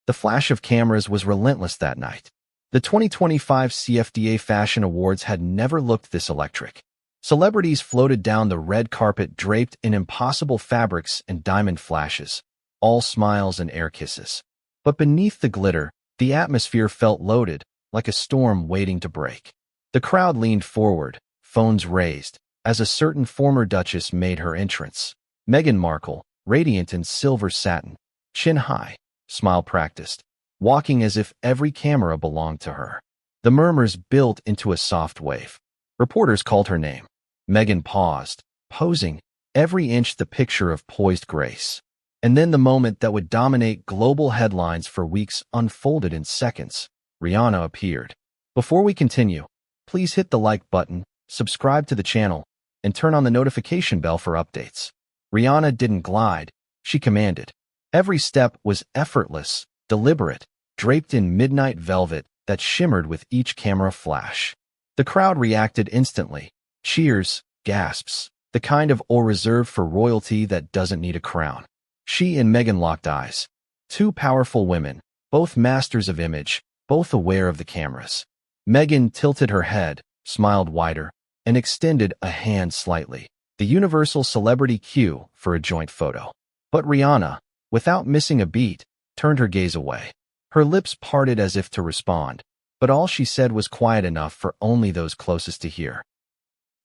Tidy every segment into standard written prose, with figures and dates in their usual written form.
The flash of cameras was relentless that night. The 2025 CFDA Fashion Awards had never looked this electric. Celebrities floated down the red carpet draped in impossible fabrics and diamond flashes, all smiles and air kisses. But beneath the glitter, the atmosphere felt loaded, like a storm waiting to break. The crowd leaned forward, phones raised, as a certain former duchess made her entrance. Meghan Markle, radiant in silver satin, chin high, smile practiced, walking as if every camera belonged to her. The murmurs built into a soft wave. Reporters called her name. Meghan paused, posing, every inch the picture of poised grace. And then the moment that would dominate global headlines for weeks unfolded in seconds. Rhianna appeared. Before we continue, please hit the like button, subscribe to the channel, and turn on the notification bell for updates. Rhianna didn't glide, she commanded. Every step was effortless, deliberate, draped in midnight velvet that shimmered with each camera flash. The crowd reacted instantly. Cheers, gasps, the kind of awe reserved for royalty that doesn't need a crown. She and Meghan locked eyes. Two powerful women, both masters of image, both aware of the cameras. Meghan tilted her head, smiled wider, and extended a hand slightly, the universal celebrity cue for a joint photo. But Rhianna, without missing a beat, turned her gaze away. Her lips parted as if to respond, but all she said was quiet enough for only those closest to hear.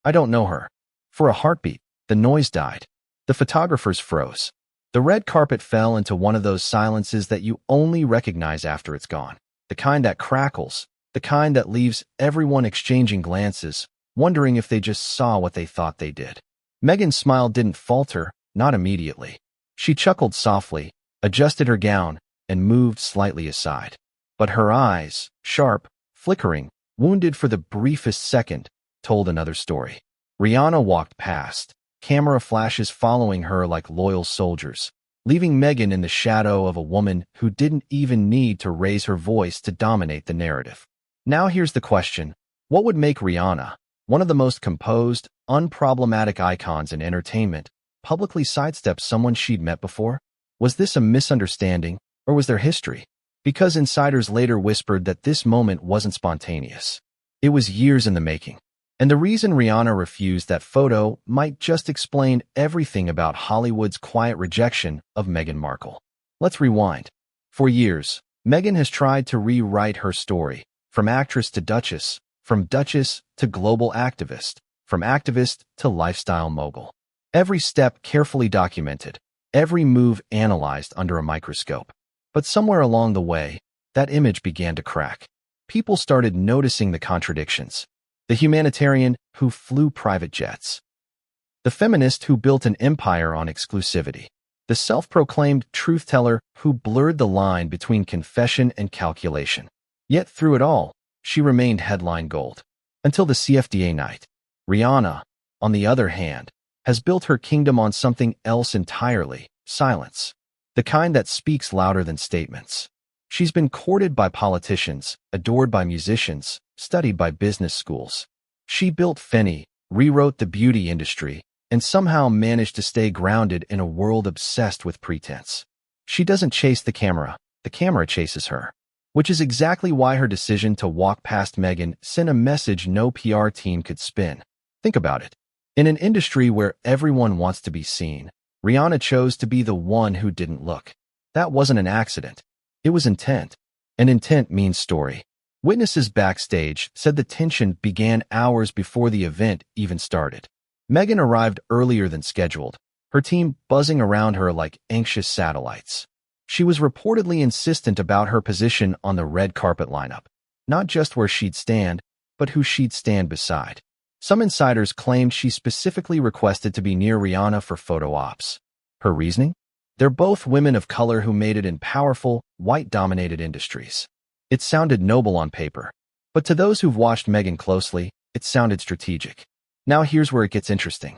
I don't know her. For a heartbeat, the noise died. The photographers froze. The red carpet fell into one of those silences that you only recognize after it's gone. The kind that crackles, the kind that leaves everyone exchanging glances, wondering if they just saw what they thought they did. Meghan's smile didn't falter, not immediately. She chuckled softly, adjusted her gown, and moved slightly aside. But her eyes, sharp, flickering, wounded for the briefest second, told another story. Rhianna walked past, camera flashes following her like loyal soldiers, leaving Meghan in the shadow of a woman who didn't even need to raise her voice to dominate the narrative. Now here's the question. What would make Rhianna, one of the most composed, unproblematic icons in entertainment, publicly sidestep someone she'd met before? Was this a misunderstanding, or was there history? Because insiders later whispered that this moment wasn't spontaneous. It was years in the making. And the reason Rhianna refused that photo might just explain everything about Hollywood's quiet rejection of Meghan Markle. Let's rewind. For years, Meghan has tried to rewrite her story, from actress to duchess, from duchess to global activist, from activist to lifestyle mogul. Every step carefully documented, every move analyzed under a microscope. But somewhere along the way, that image began to crack. People started noticing the contradictions. The humanitarian who flew private jets. The feminist who built an empire on exclusivity. The self-proclaimed truth-teller who blurred the line between confession and calculation. Yet through it all, she remained headline gold. Until the CFDA night. Rhianna, on the other hand, has built her kingdom on something else entirely, silence. The kind that speaks louder than statements. She's been courted by politicians, adored by musicians, studied by business schools. She built Fenty, rewrote the beauty industry, and somehow managed to stay grounded in a world obsessed with pretense. She doesn't chase the camera chases her. Which is exactly why her decision to walk past Meghan sent a message no PR team could spin. Think about it. In an industry where everyone wants to be seen, Rhianna chose to be the one who didn't look. That wasn't an accident. It was intent. And intent means story. Witnesses backstage said the tension began hours before the event even started. Meghan arrived earlier than scheduled, her team buzzing around her like anxious satellites. She was reportedly insistent about her position on the red carpet lineup, not just where she'd stand, but who she'd stand beside. Some insiders claimed she specifically requested to be near Rhianna for photo ops. Her reasoning? They're both women of color who made it in powerful, white-dominated industries. It sounded noble on paper, but to those who've watched Meghan closely, it sounded strategic. Now here's where it gets interesting.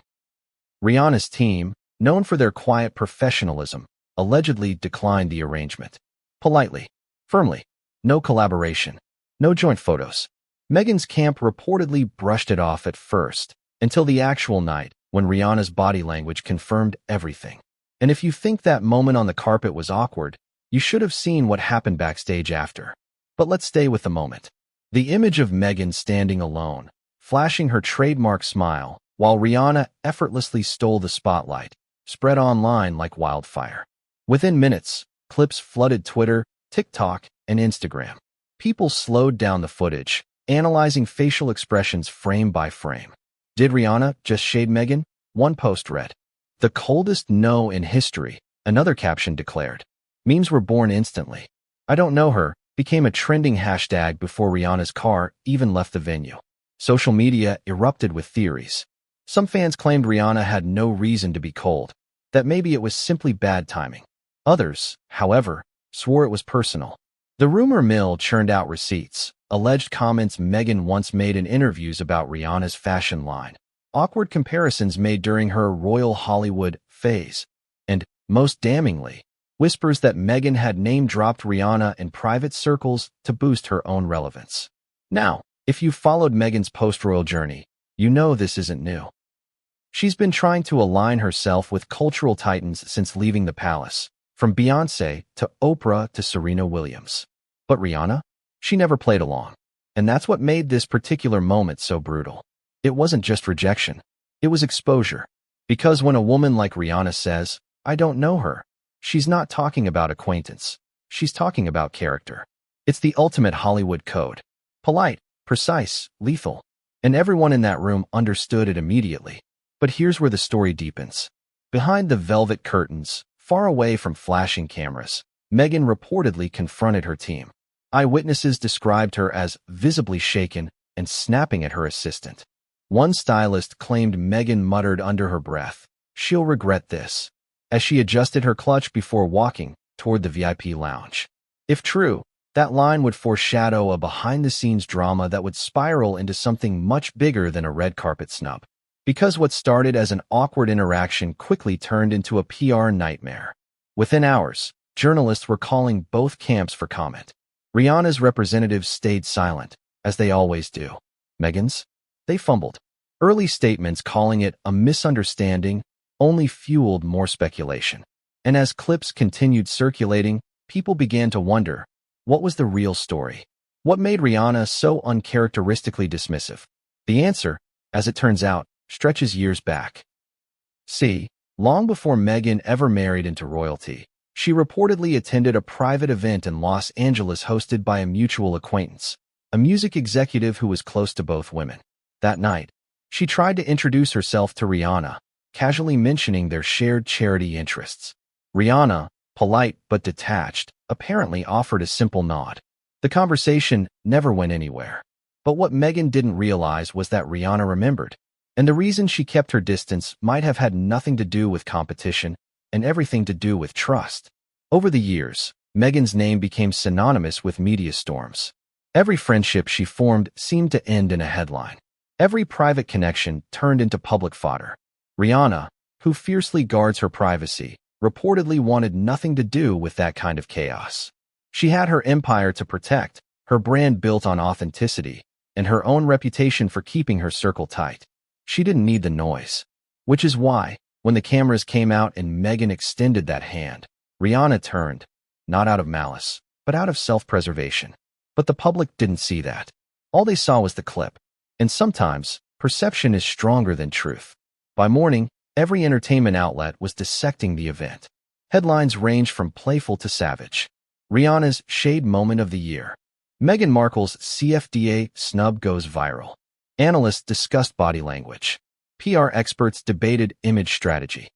Rhianna's team, known for their quiet professionalism, allegedly declined the arrangement. Politely, firmly, no collaboration, no joint photos. Meghan's camp reportedly brushed it off at first, until the actual night, when Rhianna's body language confirmed everything. And if you think that moment on the carpet was awkward, You should have seen what happened backstage after. But let's stay with the moment. The image of Meghan standing alone, flashing her trademark smile, while Rhianna effortlessly stole the spotlight, spread online like wildfire. Within minutes, clips flooded Twitter, TikTok, and Instagram. People slowed down the footage, analyzing facial expressions frame by frame. Did Rhianna just shade Meghan? One post read. The coldest no in history, another caption declared. Memes were born instantly. I don't know her became a trending hashtag before Rihanna's car even left the venue. Social media erupted with theories. Some fans claimed Rihanna had no reason to be cold, that maybe it was simply bad timing. Others, however, swore it was personal. The rumor mill churned out receipts, alleged comments Meghan once made in interviews about Rihanna's fashion line, awkward comparisons made during her Royal Hollywood phase, and, most damningly, whispers that Meghan had name-dropped Rihanna in private circles to boost her own relevance. Now, if you've followed Meghan's post-royal journey, you know this isn't new. She's been trying to align herself with cultural titans since leaving the palace, from Beyoncé to Oprah to Serena Williams. But Rihanna? She never played along. And that's what made this particular moment so brutal. It wasn't just rejection. It was exposure. Because when a woman like Rihanna says, I don't know her, she's not talking about acquaintance. She's talking about character. It's the ultimate Hollywood code. Polite, precise, lethal. And everyone in that room understood it immediately. But here's where the story deepens. Behind the velvet curtains, far away from flashing cameras, Meghan reportedly confronted her team. Eyewitnesses described her as visibly shaken and snapping at her assistant. One stylist claimed Meghan muttered under her breath, "She'll regret this," as she adjusted her clutch before walking toward the VIP lounge. If true, that line would foreshadow a behind-the-scenes drama that would spiral into something much bigger than a red carpet snub. Because what started as an awkward interaction quickly turned into a PR nightmare. Within hours, journalists were calling both camps for comment. Rihanna's representatives stayed silent, as they always do. Meghan's? They fumbled. Early statements calling it a misunderstanding only fueled more speculation. And as clips continued circulating, people began to wonder, what was the real story? What made Rihanna so uncharacteristically dismissive? The answer, as it turns out, stretches years back. Long before Meghan ever married into royalty, she reportedly attended a private event in Los Angeles hosted by a mutual acquaintance, a music executive who was close to both women. That night, she tried to introduce herself to Rihanna, casually mentioning their shared charity interests. Rihanna, polite but detached, apparently offered a simple nod. The conversation never went anywhere. But what Meghan didn't realize was that Rihanna remembered. And the reason she kept her distance might have had nothing to do with competition and everything to do with trust. Over the years, Meghan's name became synonymous with media storms. Every friendship she formed seemed to end in a headline. Every private connection turned into public fodder. Rihanna, who fiercely guards her privacy, reportedly wanted nothing to do with that kind of chaos. She had her empire to protect, her brand built on authenticity, and her own reputation for keeping her circle tight. She didn't need the noise. Which is why, when the cameras came out and Meghan extended that hand, Rihanna turned, not out of malice, but out of self-preservation. But the public didn't see that. All they saw was the clip. And sometimes, perception is stronger than truth. By morning, every entertainment outlet was dissecting the event. Headlines ranged from playful to savage. Rihanna's shade moment of the year. Meghan Markle's CFDA snub goes viral. Analysts discussed body language. PR experts debated image strategy.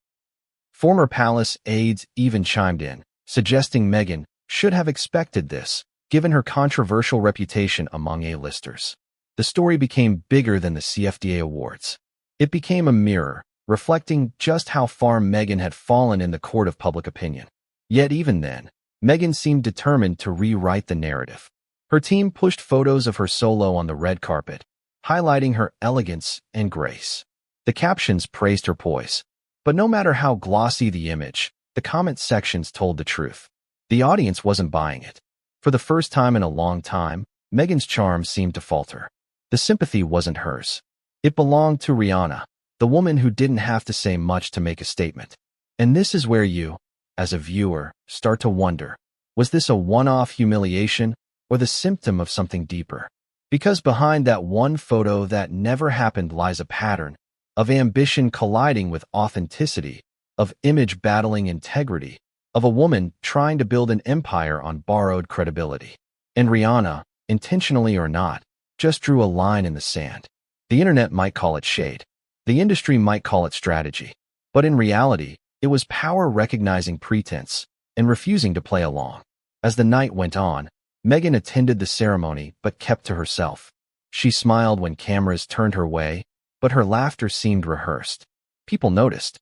Former palace aides even chimed in, suggesting Meghan should have expected this, given her controversial reputation among A-listers. The story became bigger than the CFDA Awards. It became a mirror, reflecting just how far Meghan had fallen in the court of public opinion. Yet even then, Meghan seemed determined to rewrite the narrative. Her team pushed photos of her solo on the red carpet, highlighting her elegance and grace. The captions praised her poise. But no matter how glossy the image, the comment sections told the truth. The audience wasn't buying it. For the first time in a long time, Meghan's charm seemed to falter. The sympathy wasn't hers. It belonged to Rhianna, the woman who didn't have to say much to make a statement. And this is where you, as a viewer, start to wonder, Was this a one-off humiliation or the symptom of something deeper? Because behind that one photo that never happened lies a pattern of ambition colliding with authenticity, of image battling integrity, of a woman trying to build an empire on borrowed credibility. And Rhianna, intentionally or not, just drew a line in the sand. The internet might call it shade. The industry might call it strategy. But in reality, it was power recognizing pretense and refusing to play along. As the night went on, Meghan attended the ceremony but kept to herself. She smiled when cameras turned her way, but her laughter seemed rehearsed. People noticed.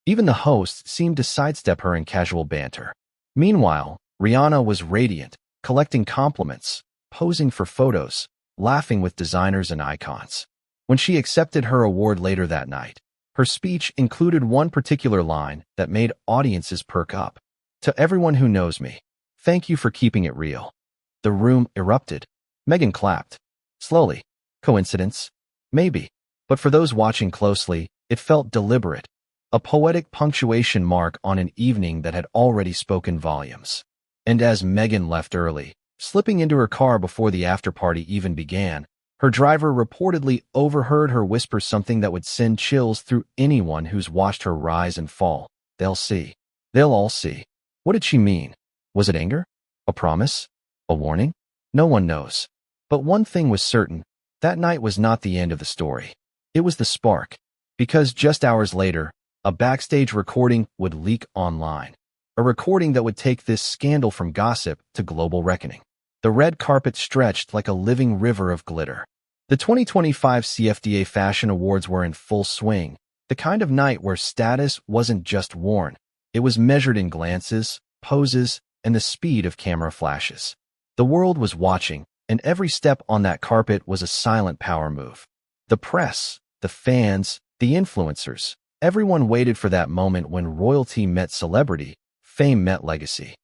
Even the host seemed to sidestep her in casual banter. Meanwhile, Rhianna was radiant, collecting compliments, posing for photos, laughing with designers and icons. When she accepted her award later that night, her speech included one particular line that made audiences perk up. "To everyone who knows me, thank you for keeping it real." The room erupted. Meghan clapped. Slowly. Coincidence? Maybe. But for those watching closely, it felt deliberate. A poetic punctuation mark on an evening that had already spoken volumes. And as Meghan left early, slipping into her car before the after-party even began, her driver reportedly overheard her whisper something that would send chills through anyone who's watched her rise and fall. "They'll see. They'll all see." What did she mean? Was it anger? A promise? A warning? No one knows. But one thing was certain, that night was not the end of the story. It was the spark. Because just hours later, a backstage recording would leak online. A recording that would take this scandal from gossip to global reckoning. The red carpet stretched like a living river of glitter. The 2025 CFDA Fashion Awards were in full swing, the kind of night where status wasn't just worn. It was measured in glances, poses, and the speed of camera flashes. The world was watching, and every step on that carpet was a silent power move. The press, the fans, the influencers, everyone waited for that moment when royalty met celebrity, fame met legacy.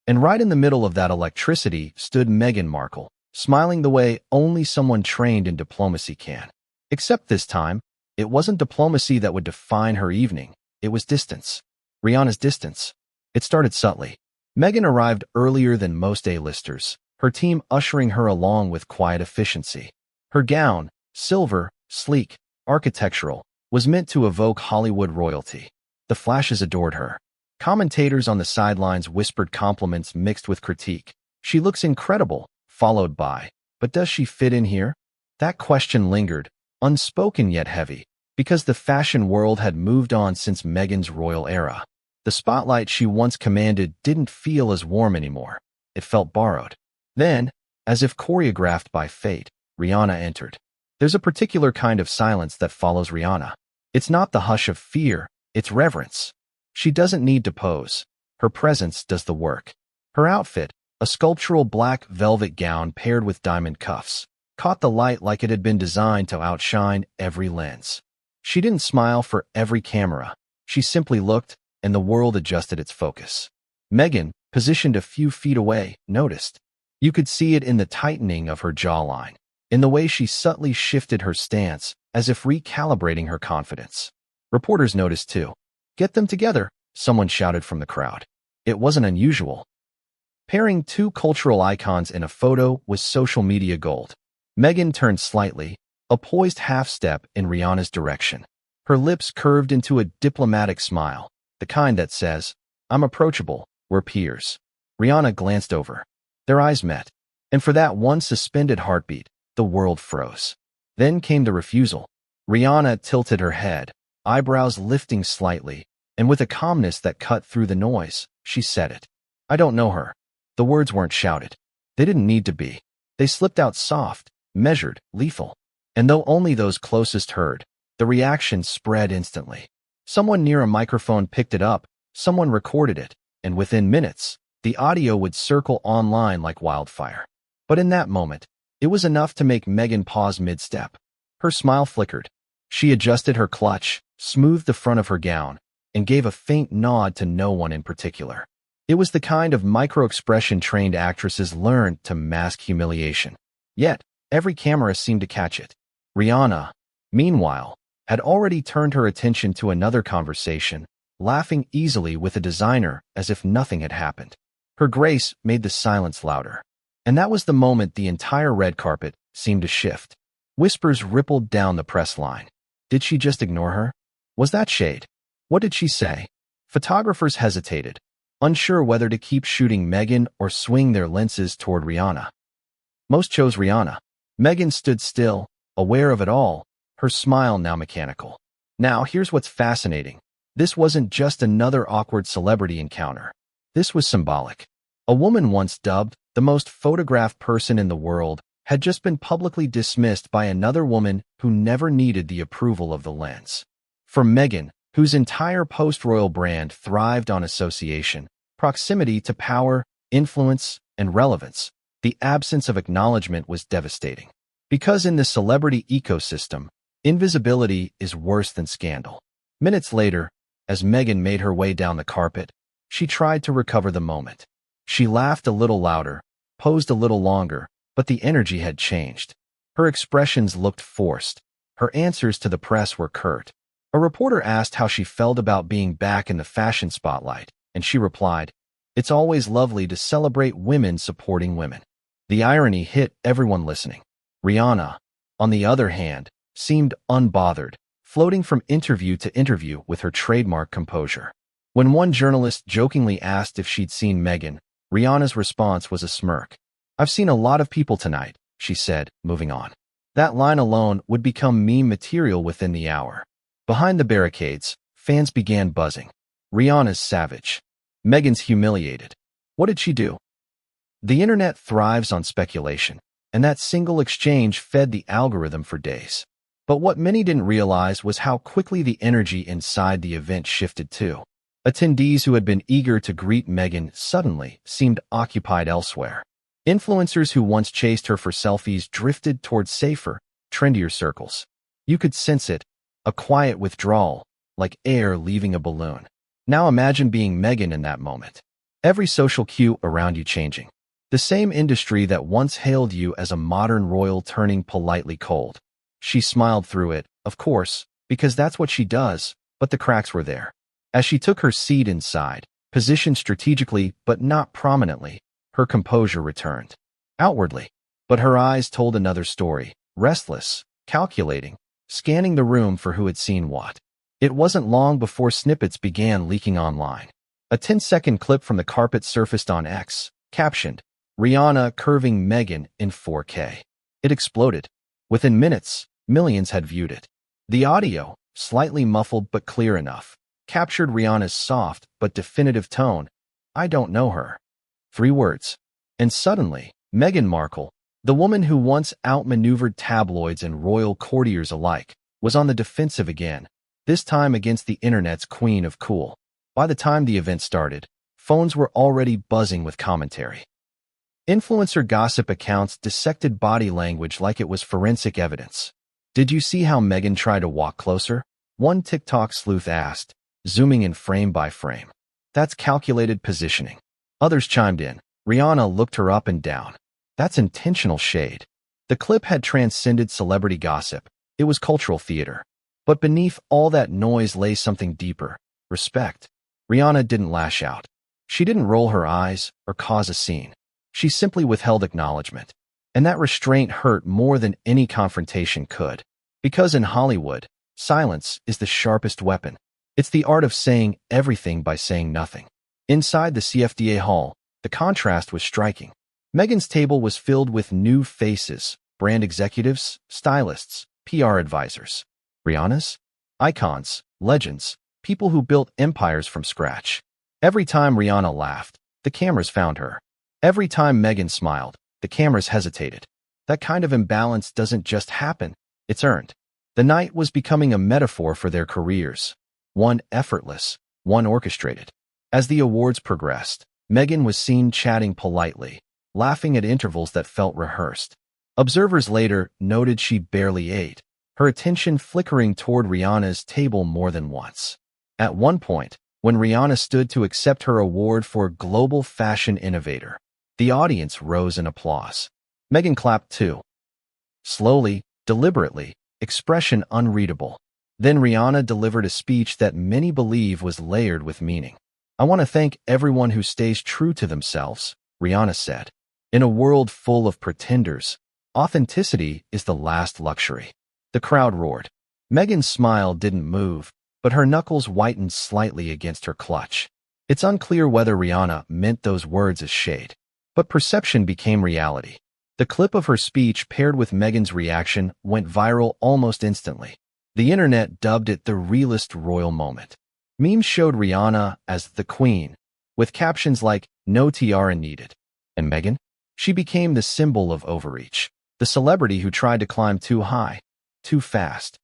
And right in the middle of that electricity stood Meghan Markle, smiling the way only someone trained in diplomacy can. Except this time, it wasn't diplomacy that would define her evening, it was distance. Rhianna's distance. It started subtly. Meghan arrived earlier than most A-listers, her team ushering her along with quiet efficiency. Her gown, silver, sleek, architectural, was meant to evoke Hollywood royalty. The flashes adored her. Commentators on the sidelines whispered compliments mixed with critique. "She looks incredible," followed by, "But does she fit in here?" That question lingered, unspoken yet heavy, because the fashion world had moved on since Meghan's royal era. The spotlight she once commanded didn't feel as warm anymore. It felt borrowed. Then, as if choreographed by fate, Rhianna entered. There's a particular kind of silence that follows Rhianna. It's not the hush of fear, it's reverence. She doesn't need to pose. Her presence does the work. Her outfit, a sculptural black velvet gown paired with diamond cuffs, caught the light like it had been designed to outshine every lens. She didn't smile for every camera. She simply looked, and the world adjusted its focus. Meghan, positioned a few feet away, noticed. You could see it in the tightening of her jawline, in the way she subtly shifted her stance, as if recalibrating her confidence. Reporters noticed too. "Get them together," someone shouted from the crowd. It wasn't unusual. Pairing two cultural icons in a photo was social media gold. Meghan turned slightly, a poised half-step in Rhianna's direction. Her lips curved into a diplomatic smile, the kind that says, "I'm approachable, we're peers." Rhianna glanced over. Their eyes met, and for that one suspended heartbeat, the world froze. Then came the refusal. Rhianna tilted her head, eyebrows lifting slightly, and with a calmness that cut through the noise, she said it. "I don't know her." The words weren't shouted. They didn't need to be. They slipped out soft, measured, lethal. And though only those closest heard, the reaction spread instantly. Someone near a microphone picked it up, someone recorded it, and within minutes, the audio would circle online like wildfire. But in that moment, it was enough to make Meghan pause mid-step. Her smile flickered. She adjusted her clutch, smoothed the front of her gown, and gave a faint nod to no one in particular. It was the kind of micro-expression trained actresses learned to mask humiliation. Yet, every camera seemed to catch it. Rhianna, meanwhile, had already turned her attention to another conversation, laughing easily with a designer as if nothing had happened. Her grace made the silence louder. And that was the moment the entire red carpet seemed to shift. Whispers rippled down the press line. Did she just ignore her? Was that shade? What did she say? Photographers hesitated, unsure whether to keep shooting Meghan or swing their lenses toward Rhianna. Most chose Rhianna. Meghan stood still, aware of it all, her smile now mechanical. Now, here's what's fascinating. This wasn't just another awkward celebrity encounter. This was symbolic. A woman once dubbed the most photographed person in the world had just been publicly dismissed by another woman who never needed the approval of the lens. For Meghan, whose entire post-royal brand thrived on association, proximity to power, influence, and relevance, the absence of acknowledgement was devastating. Because in the celebrity ecosystem, invisibility is worse than scandal. Minutes later, as Meghan made her way down the carpet, she tried to recover the moment. She laughed a little louder, posed a little longer, but the energy had changed. Her expressions looked forced. Her answers to the press were curt. A reporter asked how she felt about being back in the fashion spotlight, and she replied, "It's always lovely to celebrate women supporting women." The irony hit everyone listening. Rhianna, on the other hand, seemed unbothered, floating from interview to interview with her trademark composure. When one journalist jokingly asked if she'd seen Meghan, Rhianna's response was a smirk. "I've seen a lot of people tonight," she said, moving on. That line alone would become meme material within the hour. Behind the barricades, fans began buzzing. Rhianna's savage. Meghan's humiliated. What did she do? The internet thrives on speculation, and that single exchange fed the algorithm for days. But what many didn't realize was how quickly the energy inside the event shifted too. Attendees who had been eager to greet Meghan suddenly seemed occupied elsewhere. Influencers who once chased her for selfies drifted toward safer, trendier circles. You could sense it, a quiet withdrawal, like air leaving a balloon. Now imagine being Meghan in that moment. Every social cue around you changing. The same industry that once hailed you as a modern royal turning politely cold. She smiled through it, of course, because that's what she does, but the cracks were there. As she took her seat inside, positioned strategically but not prominently, her composure returned. Outwardly. But her eyes told another story, restless, calculating, scanning the room for who had seen what. It wasn't long before snippets began leaking online. A 10-second clip from the carpet surfaced on X, captioned, "Rhianna curving Meghan in 4K." It exploded. Within minutes, millions had viewed it. The audio, slightly muffled but clear enough, captured Rhianna's soft but definitive tone. "I don't know her." 3 words. And suddenly, Meghan Markle, the woman who once outmaneuvered tabloids and royal courtiers alike, was on the defensive again, this time against the internet's queen of cool. By the time the event started, phones were already buzzing with commentary. Influencer gossip accounts dissected body language like it was forensic evidence. "Did you see how Meghan tried to walk closer?" one TikTok sleuth asked, zooming in frame by frame. "That's calculated positioning." Others chimed in. "Rhianna looked her up and down." "That's intentional shade." The clip had transcended celebrity gossip. It was cultural theater. But beneath all that noise lay something deeper, respect. Rhianna didn't lash out. She didn't roll her eyes or cause a scene. She simply withheld acknowledgement. And that restraint hurt more than any confrontation could. Because in Hollywood, silence is the sharpest weapon. It's the art of saying everything by saying nothing. Inside the CFDA hall, the contrast was striking. Meghan's table was filled with new faces, brand executives, stylists, PR advisors. Rhianna's? Icons, legends, people who built empires from scratch. Every time Rhianna laughed, the cameras found her. Every time Meghan smiled, the cameras hesitated. That kind of imbalance doesn't just happen, it's earned. The night was becoming a metaphor for their careers. One effortless, one orchestrated. As the awards progressed, Meghan was seen chatting politely, laughing at intervals that felt rehearsed. Observers later noted she barely ate, her attention flickering toward Rhianna's table more than once. At one point, when Rhianna stood to accept her award for Global Fashion Innovator, the audience rose in applause. Meghan clapped too. Slowly, deliberately, expression unreadable. Then Rhianna delivered a speech that many believe was layered with meaning. "I want to thank everyone who stays true to themselves," Rhianna said. "In a world full of pretenders, authenticity is the last luxury." The crowd roared. Meghan's smile didn't move, but her knuckles whitened slightly against her clutch. It's unclear whether Rhianna meant those words as shade, but perception became reality. The clip of her speech paired with Meghan's reaction went viral almost instantly. The internet dubbed it the realest royal moment. Memes showed Rhianna as the queen, with captions like, "No tiara needed." And Meghan? She became the symbol of overreach, the celebrity who tried to climb too high, too fast.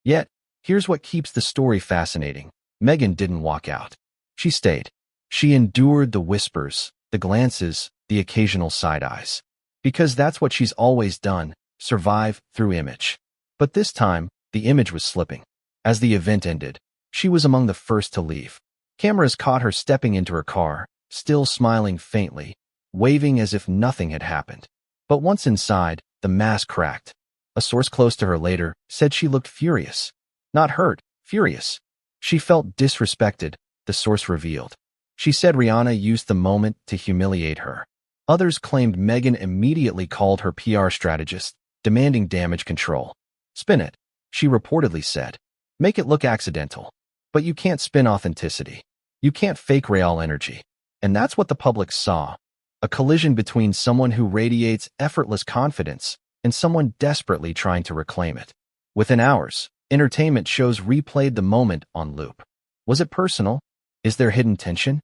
Yet, here's what keeps the story fascinating. Meghan didn't walk out. She stayed. She endured the whispers, the glances, the occasional side eyes. Because that's what she's always done, survive through image. But this time, the image was slipping. As the event ended, she was among the first to leave. Cameras caught her stepping into her car, still smiling faintly, waving as if nothing had happened. But once inside, the mask cracked. A source close to her later said she looked furious. Not hurt, furious. She felt disrespected, the source revealed. She said Rhianna used the moment to humiliate her. Others claimed Meghan immediately called her PR strategist, demanding damage control. "Spin it," she reportedly said. "Make it look accidental. But you can't spin authenticity. You can't fake real energy." And that's what the public saw. A collision between someone who radiates effortless confidence and someone desperately trying to reclaim it. Within hours, entertainment shows replayed the moment on loop. Was it personal? Is there hidden tension?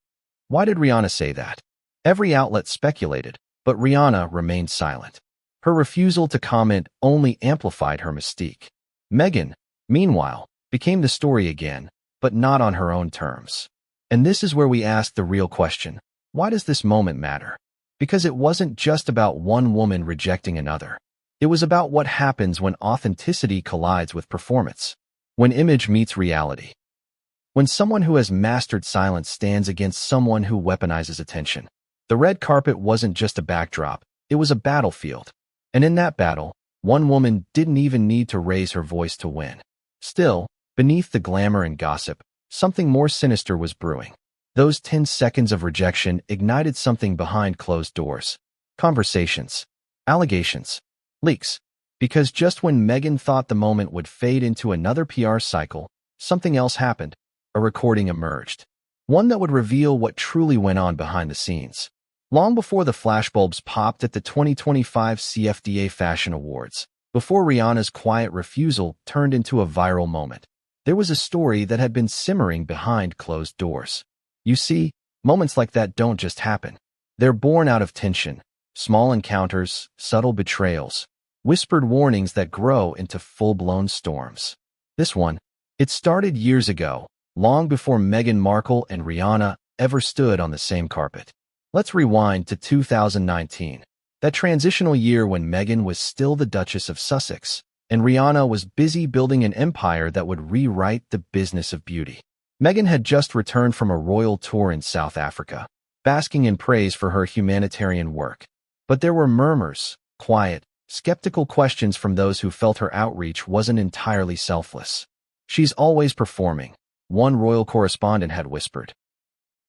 Why did Rhianna say that? Every outlet speculated, but Rhianna remained silent. Her refusal to comment only amplified her mystique. Meghan, meanwhile, became the story again, but not on her own terms. And this is where we ask the real question. Why does this moment matter? Because it wasn't just about one woman rejecting another. It was about what happens when authenticity collides with performance, when image meets reality, when someone who has mastered silence stands against someone who weaponizes attention. The red carpet wasn't just a backdrop, it was a battlefield. And in that battle, one woman didn't even need to raise her voice to win. Still, beneath the glamour and gossip, something more sinister was brewing. Those 10 seconds of rejection ignited something behind closed doors. Conversations, allegations, leaks. Because just when Meghan thought the moment would fade into another PR cycle, something else happened. A recording emerged. One that would reveal what truly went on behind the scenes. Long before the flashbulbs popped at the 2025 CFDA Fashion Awards, before Rhianna's quiet refusal turned into a viral moment, there was a story that had been simmering behind closed doors. You see, moments like that don't just happen. They're born out of tension, small encounters, subtle betrayals, whispered warnings that grow into full-blown storms. This one, it started years ago, long before Meghan Markle and Rhianna ever stood on the same carpet. Let's rewind to 2019, that transitional year when Meghan was still the Duchess of Sussex, and Rhianna was busy building an empire that would rewrite the business of beauty. Meghan had just returned from a royal tour in South Africa, basking in praise for her humanitarian work. But there were murmurs, quiet, skeptical questions from those who felt her outreach wasn't entirely selfless. "She's always performing," one royal correspondent had whispered.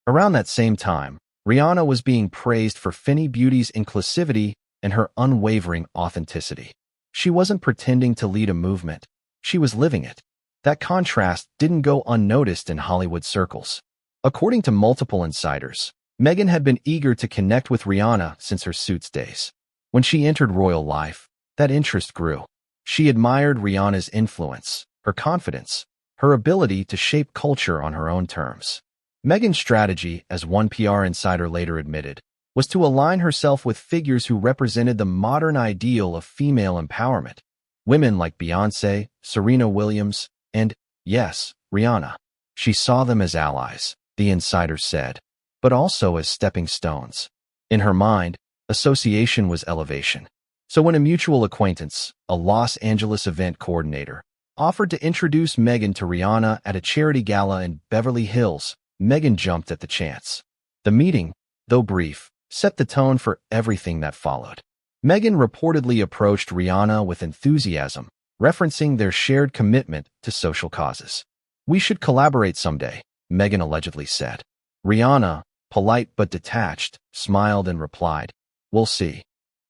Around that same time, Rhianna was being praised for Fenty Beauty's inclusivity and her unwavering authenticity. She wasn't pretending to lead a movement. She was living it. That contrast didn't go unnoticed in Hollywood circles. According to multiple insiders, Meghan had been eager to connect with Rhianna since her Suits days. When she entered royal life, that interest grew. She admired Rhianna's influence, her confidence, her ability to shape culture on her own terms. Meghan's strategy, as one PR insider later admitted, was to align herself with figures who represented the modern ideal of female empowerment. Women like Beyoncé, Serena Williams, and, yes, Rhianna. She saw them as allies, the insider said, but also as stepping stones. In her mind, association was elevation. So when a mutual acquaintance, a Los Angeles event coordinator, offered to introduce Meghan to Rhianna at a charity gala in Beverly Hills, Meghan jumped at the chance. The meeting, though brief, set the tone for everything that followed. Meghan reportedly approached Rhianna with enthusiasm, referencing their shared commitment to social causes. "We should collaborate someday," Meghan allegedly said. Rhianna, polite but detached, smiled and replied, "We'll see."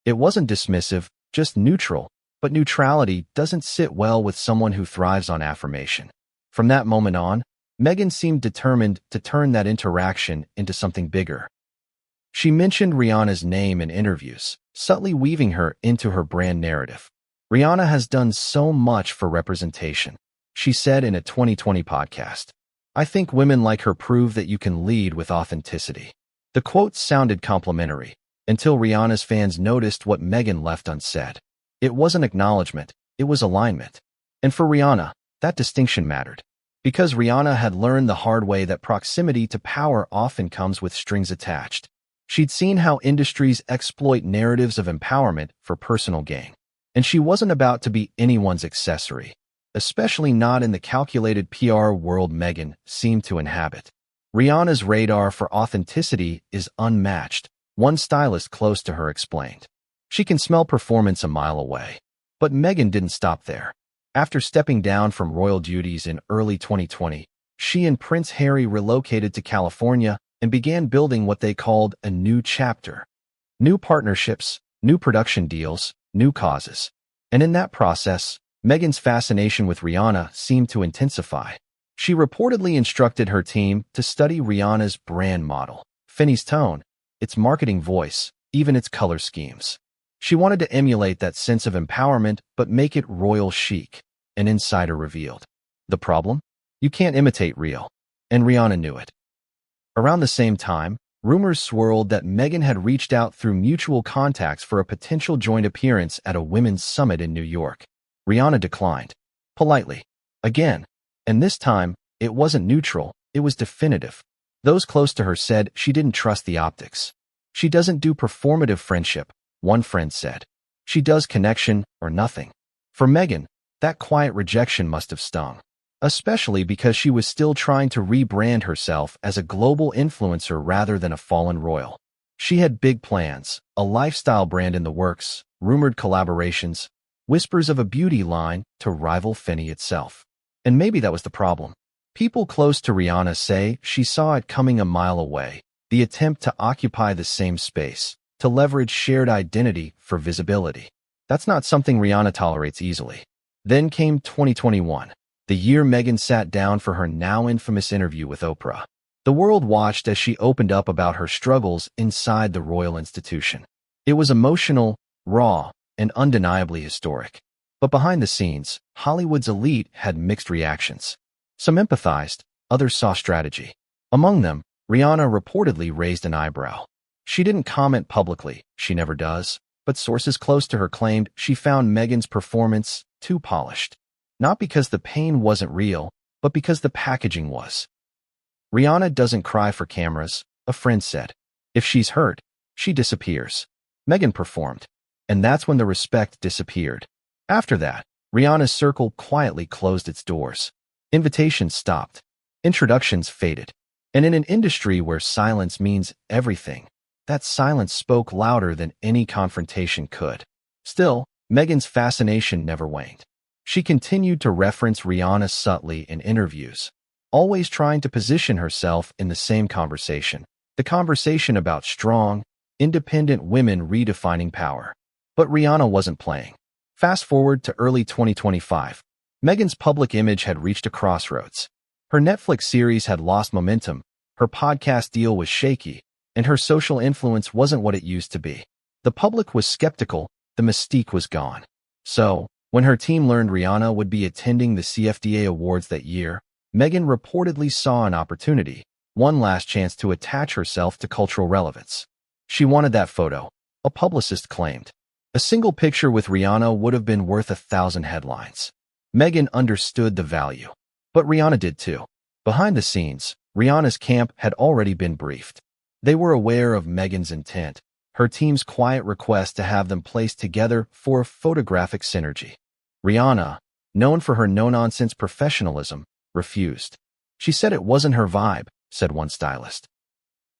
It wasn't dismissive, just neutral, but neutrality doesn't sit well with someone who thrives on affirmation. From that moment on, Meghan seemed determined to turn that interaction into something bigger. She mentioned Rihanna's name in interviews, subtly weaving her into her brand narrative. "Rihanna has done so much for representation," she said in a 2020 podcast. "I think women like her prove that you can lead with authenticity." The quote sounded complimentary, until Rihanna's fans noticed what Meghan left unsaid. It wasn't acknowledgement, it was alignment. And for Rihanna, that distinction mattered. Because Rihanna had learned the hard way that proximity to power often comes with strings attached. She'd seen how industries exploit narratives of empowerment for personal gain. And she wasn't about to be anyone's accessory, especially not in the calculated PR world Meghan seemed to inhabit. Rihanna's radar for authenticity is unmatched, one stylist close to her explained. She can smell performance a mile away. But Meghan didn't stop there. After stepping down from royal duties in early 2020, she and Prince Harry relocated to California and began building what they called a new chapter. New partnerships, new production deals, new causes. And in that process, Meghan's fascination with Rihanna seemed to intensify. She reportedly instructed her team to study Rihanna's brand model, Finny's tone, its marketing voice, even its color schemes. She wanted to emulate that sense of empowerment but make it royal chic, an insider revealed. The problem? You can't imitate real. And Rihanna knew it. Around the same time, rumors swirled that Meghan had reached out through mutual contacts for a potential joint appearance at a women's summit in New York. Rihanna declined. Politely. Again. And this time, it wasn't neutral, it was definitive. Those close to her said she didn't trust the optics. "She doesn't do performative friendship," one friend said. "She does connection or nothing." For Meghan, that quiet rejection must have stung. Especially because she was still trying to rebrand herself as a global influencer rather than a fallen royal. She had big plans, a lifestyle brand in the works, rumored collaborations, whispers of a beauty line to rival Finny itself. And maybe that was the problem. People close to Rihanna say she saw it coming a mile away, the attempt to occupy the same space, to leverage shared identity for visibility. That's not something Rihanna tolerates easily. Then came 2021. The year Meghan sat down for her now infamous interview with Oprah. The world watched as she opened up about her struggles inside the royal institution. It was emotional, raw, and undeniably historic. But behind the scenes, Hollywood's elite had mixed reactions. Some empathized, others saw strategy. Among them, Rihanna reportedly raised an eyebrow. She didn't comment publicly, she never does, but sources close to her claimed she found Meghan's performance too polished. Not because the pain wasn't real, but because the packaging was. "Rihanna doesn't cry for cameras," a friend said. "If she's hurt, she disappears." Meghan performed. And that's when the respect disappeared. After that, Rihanna's circle quietly closed its doors. Invitations stopped. Introductions faded. And in an industry where silence means everything, that silence spoke louder than any confrontation could. Still, Meghan's fascination never waned. She continued to reference Rihanna subtly in interviews, always trying to position herself in the same conversation, the conversation about strong, independent women redefining power. But Rihanna wasn't playing. Fast forward to early 2025. Meghan's public image had reached a crossroads. Her Netflix series had lost momentum, her podcast deal was shaky, and her social influence wasn't what it used to be. The public was skeptical, the mystique was gone. So, when her team learned Rihanna would be attending the CFDA Awards that year, Meghan reportedly saw an opportunity, one last chance to attach herself to cultural relevance. She wanted that photo, a publicist claimed. A single picture with Rihanna would have been worth 1,000 headlines. Meghan understood the value. But Rihanna did too. Behind the scenes, Rihanna's camp had already been briefed. They were aware of Meghan's intent, her team's quiet request to have them placed together for a photographic synergy. Rihanna, known for her no-nonsense professionalism, refused. She said it wasn't her vibe, said one stylist.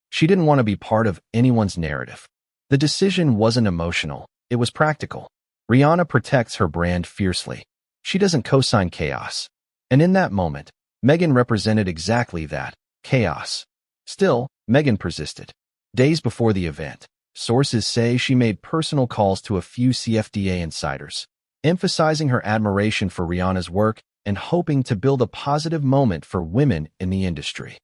She didn't want to be part of anyone's narrative. The decision wasn't emotional, it was practical. Rihanna protects her brand fiercely. She doesn't co-sign chaos. And in that moment, Meghan represented exactly that, chaos. Still, Meghan persisted. Days before the event, sources say she made personal calls to a few CFDA insiders, emphasizing her admiration for Rhianna's work and hoping to build a positive moment for women in the industry.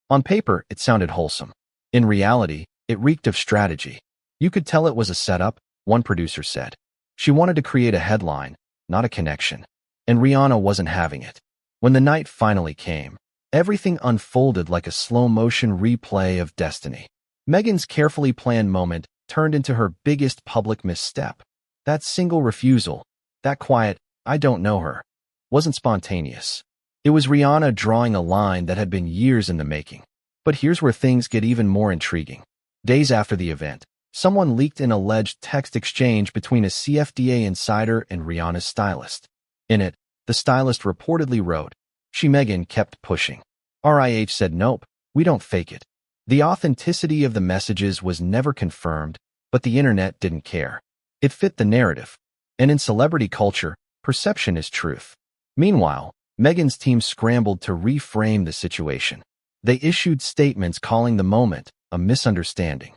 On paper, it sounded wholesome. In reality, it reeked of strategy. You could tell it was a setup, one producer said. She wanted to create a headline, not a connection. And Rhianna wasn't having it. When the night finally came, everything unfolded like a slow-motion replay of destiny. Meghan's carefully planned moment turned into her biggest public misstep. That single refusal, that quiet, "I don't know her," wasn't spontaneous. It was Rhianna drawing a line that had been years in the making. But here's where things get even more intriguing. Days after the event, someone leaked an alleged text exchange between a CFDA insider and Rhianna's stylist. In it, the stylist reportedly wrote, Meghan kept pushing. RIH said nope, we don't fake it. The authenticity of the messages was never confirmed, but the internet didn't care. It fit the narrative. And in celebrity culture, perception is truth. Meanwhile, Meghan's team scrambled to reframe the situation. They issued statements calling the moment a misunderstanding.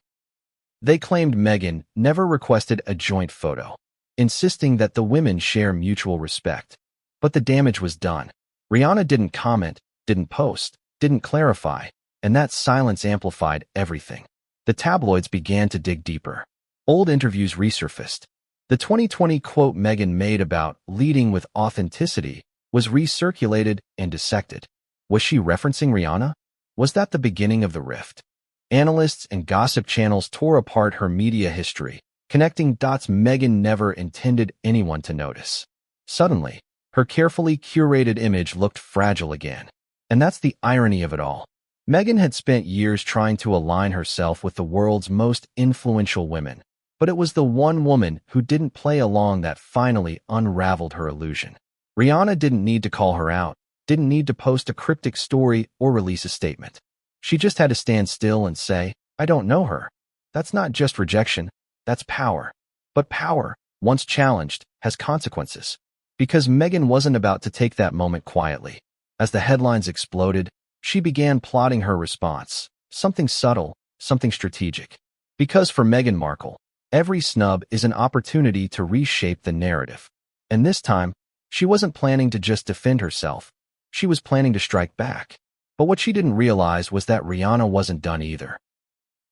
They claimed Meghan never requested a joint photo, insisting that the women share mutual respect. But the damage was done. Rhianna didn't comment, didn't post, didn't clarify, and that silence amplified everything. The tabloids began to dig deeper. Old interviews resurfaced. The 2020 quote Meghan made about leading with authenticity was recirculated and dissected. Was she referencing Rhianna? Was that the beginning of the rift? Analysts and gossip channels tore apart her media history, connecting dots Meghan never intended anyone to notice. Suddenly, her carefully curated image looked fragile again. And that's the irony of it all. Meghan had spent years trying to align herself with the world's most influential women, but it was the one woman who didn't play along that finally unraveled her illusion. Rhianna didn't need to call her out, didn't need to post a cryptic story or release a statement. She just had to stand still and say, I don't know her. That's not just rejection, that's power. But power, once challenged, has consequences. Because Meghan wasn't about to take that moment quietly. As the headlines exploded, she began plotting her response, something subtle, something strategic. Because for Meghan Markle, every snub is an opportunity to reshape the narrative. And this time, she wasn't planning to just defend herself. She was planning to strike back. But what she didn't realize was that Rhianna wasn't done either.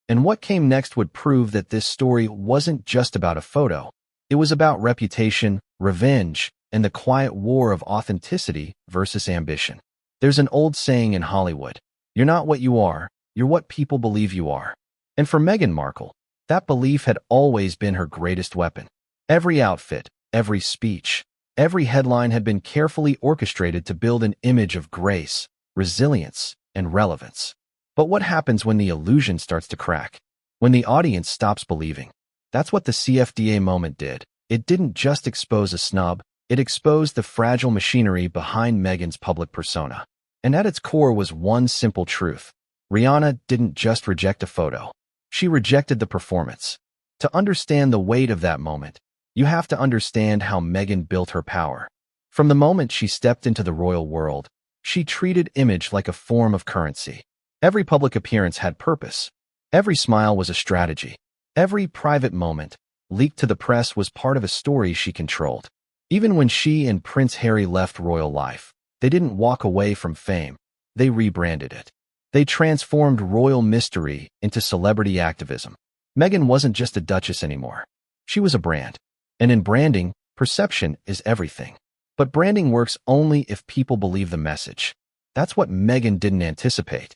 And what came next would prove that this story wasn't just about a photo. It was about reputation, revenge, and the quiet war of authenticity versus ambition. There's an old saying in Hollywood, you're not what you are, you're what people believe you are. And for Meghan Markle, that belief had always been her greatest weapon. Every outfit, every speech, every headline had been carefully orchestrated to build an image of grace, resilience, and relevance. But what happens when the illusion starts to crack? When the audience stops believing? That's what the CFDA moment did. It didn't just expose a snub, it exposed the fragile machinery behind Meghan's public persona. And at its core was one simple truth. Rhianna didn't just reject a photo. She rejected the performance. To understand the weight of that moment, you have to understand how Meghan built her power. From the moment she stepped into the royal world, she treated image like a form of currency. Every public appearance had purpose. Every smile was a strategy. Every private moment, leaked to the press, was part of a story she controlled. Even when she and Prince Harry left royal life, they didn't walk away from fame. They rebranded it. They transformed royal mystery into celebrity activism. Meghan wasn't just a duchess anymore. She was a brand. And in branding, perception is everything. But branding works only if people believe the message. That's what Meghan didn't anticipate.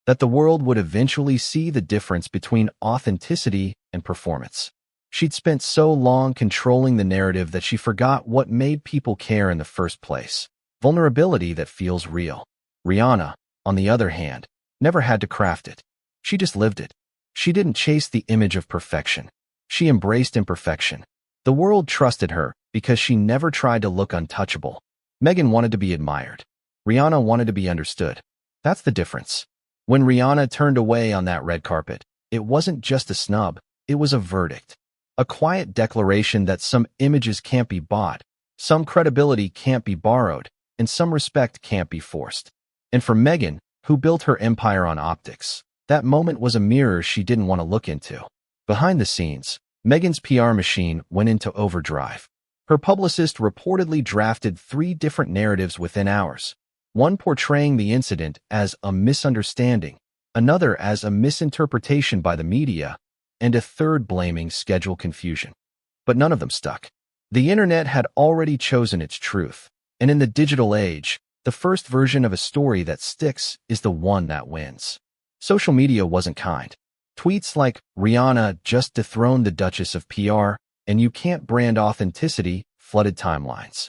That the world would eventually see the difference between authenticity and performance. She'd spent so long controlling the narrative that she forgot what made people care in the first place. Vulnerability that feels real. Rhianna, on the other hand, never had to craft it. She just lived it. She didn't chase the image of perfection. She embraced imperfection. The world trusted her because she never tried to look untouchable. Meghan wanted to be admired. Rhianna wanted to be understood. That's the difference. When Rhianna turned away on that red carpet, it wasn't just a snub, it was a verdict. A quiet declaration that some images can't be bought, some credibility can't be borrowed, and some respect can't be forced. And for Meghan, who built her empire on optics. That moment was a mirror she didn't want to look into. Behind the scenes, Meghan's PR machine went into overdrive. Her publicist reportedly drafted 3 different narratives within hours, one portraying the incident as a misunderstanding, another as a misinterpretation by the media, and a third blaming schedule confusion. But none of them stuck. The internet had already chosen its truth, and in the digital age, the first version of a story that sticks is the one that wins. Social media wasn't kind. Tweets like, "Rhianna just dethroned the Duchess of PR, and you can't brand authenticity," flooded timelines.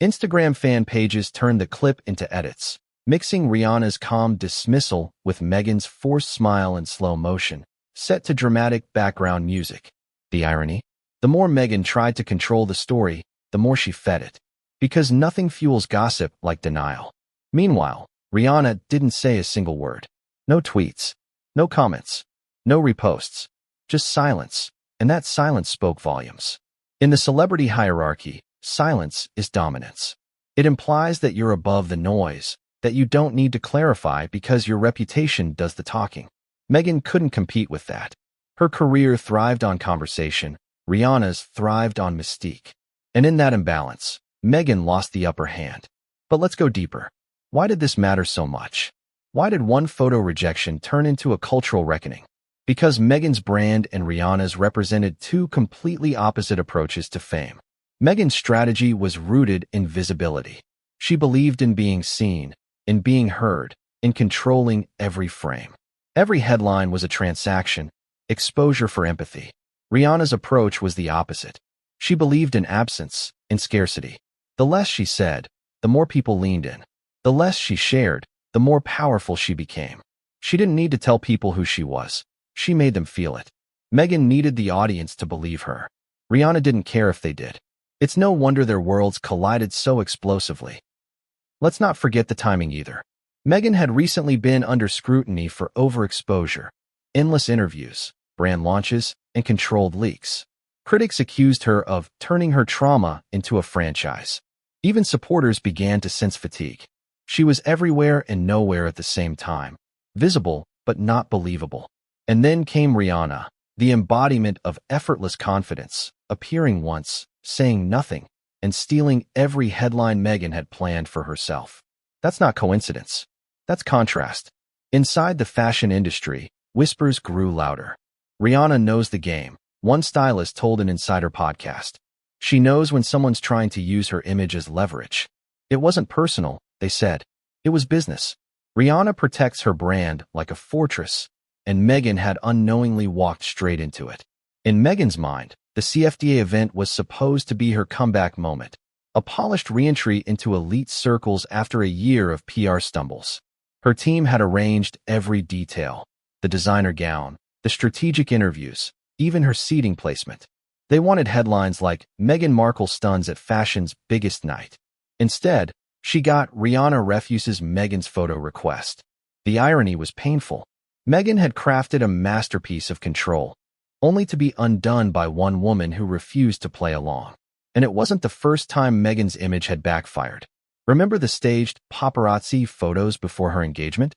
Instagram fan pages turned the clip into edits, mixing Rhianna's calm dismissal with Meghan's forced smile in slow motion, set to dramatic background music. The irony? The more Meghan tried to control the story, the more she fed it. Because nothing fuels gossip like denial. Meanwhile, Rhianna didn't say a single word. No tweets, no comments, no reposts, just silence, and that silence spoke volumes. In the celebrity hierarchy, silence is dominance. It implies that you're above the noise, that you don't need to clarify because your reputation does the talking. Meghan couldn't compete with that. Her career thrived on conversation, Rhianna's thrived on mystique. And in that imbalance, Meghan lost the upper hand. But let's go deeper. Why did this matter so much? Why did one photo rejection turn into a cultural reckoning? Because Meghan's brand and Rhianna's represented 2 completely opposite approaches to fame. Meghan's strategy was rooted in visibility. She believed in being seen, in being heard, in controlling every frame. Every headline was a transaction, exposure for empathy. Rhianna's approach was the opposite. She believed in absence, in scarcity. The less she said, the more people leaned in. The less she shared, the more powerful she became. She didn't need to tell people who she was. She made them feel it. Meghan needed the audience to believe her. Rhianna didn't care if they did. It's no wonder their worlds collided so explosively. Let's not forget the timing either. Meghan had recently been under scrutiny for overexposure, endless interviews, brand launches, and controlled leaks. Critics accused her of turning her trauma into a franchise. Even supporters began to sense fatigue. She was everywhere and nowhere at the same time, visible but not believable. And then came Rhianna, the embodiment of effortless confidence, appearing once, saying nothing, and stealing every headline Meghan had planned for herself. That's not coincidence. That's contrast. Inside the fashion industry, whispers grew louder. Rhianna knows the game, one stylist told an insider podcast. She knows when someone's trying to use her image as leverage. It wasn't personal, they said. It was business. Rhianna protects her brand like a fortress, and Meghan had unknowingly walked straight into it. In Meghan's mind, the CFDA event was supposed to be her comeback moment, a polished re-entry into elite circles after a year of PR stumbles. Her team had arranged every detail, the designer gown, the strategic interviews, even her seating placement. They wanted headlines like, "Meghan Markle stuns at fashion's biggest night." Instead, she got Rhianna refuses Meghan's photo request. The irony was painful. Meghan had crafted a masterpiece of control, only to be undone by one woman who refused to play along. And it wasn't the first time Meghan's image had backfired. Remember the staged paparazzi photos before her engagement?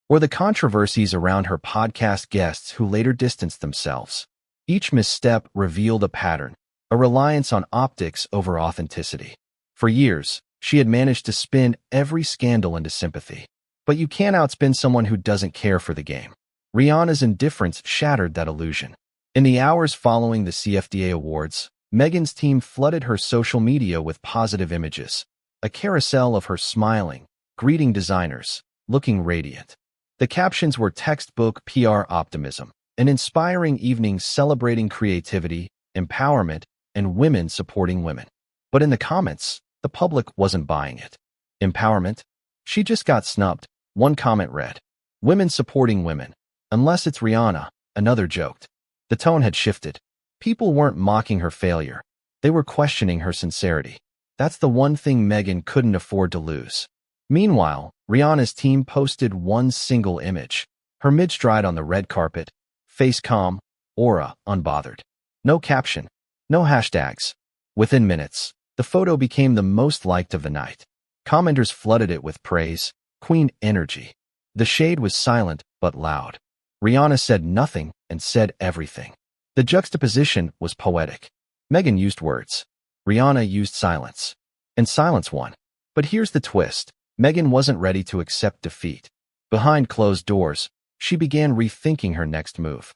Or the controversies around her podcast guests who later distanced themselves. Each misstep revealed a pattern, a reliance on optics over authenticity. For years, she had managed to spin every scandal into sympathy. But you can't outspin someone who doesn't care for the game. Rhianna's indifference shattered that illusion. In the hours following the CFDA Awards, Meghan's team flooded her social media with positive images, a carousel of her smiling, greeting designers, looking radiant. The captions were textbook PR optimism, an inspiring evening celebrating creativity, empowerment, and women supporting women. But in the comments, the public wasn't buying it. Empowerment? She just got snubbed. One comment read, "Women supporting women. Unless it's Rhianna," another joked. The tone had shifted. People weren't mocking her failure. They were questioning her sincerity. That's the one thing Meghan couldn't afford to lose. Meanwhile, Rhianna's team posted one single image. Her mid-stride on the red carpet, face calm, aura unbothered. No caption, no hashtags. Within minutes, the photo became the most liked of the night. Commenters flooded it with praise. Queen energy. The shade was silent but loud. Rhianna said nothing and said everything. The juxtaposition was poetic. Meghan used words. Rhianna used silence. And silence won. But here's the twist. Meghan wasn't ready to accept defeat. Behind closed doors, she began rethinking her next move.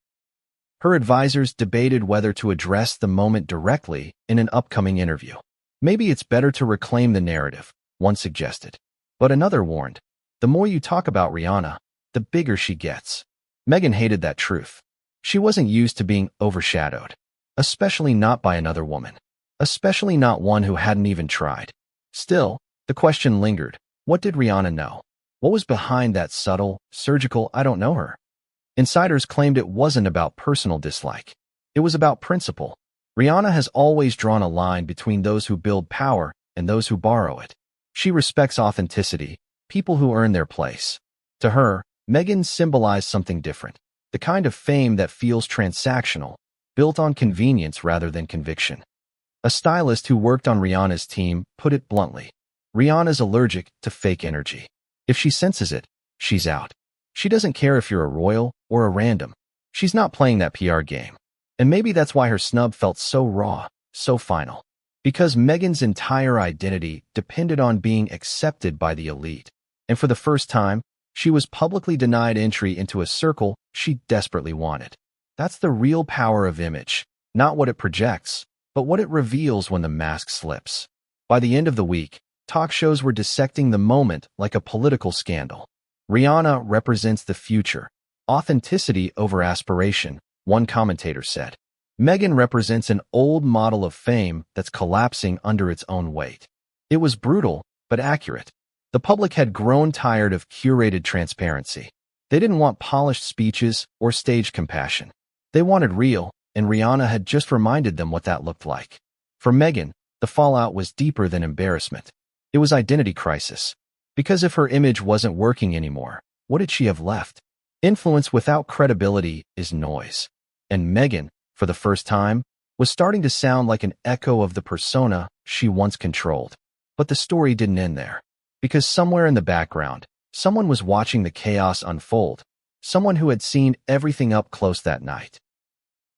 Her advisors debated whether to address the moment directly in an upcoming interview. Maybe it's better to reclaim the narrative, one suggested. But another warned, the more you talk about Rhianna, the bigger she gets. Meghan hated that truth. She wasn't used to being overshadowed. Especially not by another woman. Especially not one who hadn't even tried. Still, the question lingered. What did Rhianna know? What was behind that subtle, surgical "I don't know her"? Insiders claimed it wasn't about personal dislike. It was about principle. Rhianna has always drawn a line between those who build power and those who borrow it. She respects authenticity, people who earn their place. To her, Meghan symbolized something different, the kind of fame that feels transactional, built on convenience rather than conviction. A stylist who worked on Rhianna's team put it bluntly. Rhianna's allergic to fake energy. If she senses it, she's out. She doesn't care if you're a royal or a random. She's not playing that PR game. And maybe that's why her snub felt so raw, so final. Because Meghan's entire identity depended on being accepted by the elite. And for the first time, she was publicly denied entry into a circle she desperately wanted. That's the real power of image, not what it projects, but what it reveals when the mask slips. By the end of the week, talk shows were dissecting the moment like a political scandal. Rhianna represents the future. Authenticity over aspiration, one commentator said. Meghan represents an old model of fame that's collapsing under its own weight. It was brutal, but accurate. The public had grown tired of curated transparency. They didn't want polished speeches or staged compassion. They wanted real, and Rhianna had just reminded them what that looked like. For Meghan, the fallout was deeper than embarrassment. It was identity crisis. Because if her image wasn't working anymore, what did she have left? Influence without credibility is noise. And Meghan, for the first time, was starting to sound like an echo of the persona she once controlled. But the story didn't end there. Because somewhere in the background, someone was watching the chaos unfold. Someone who had seen everything up close that night.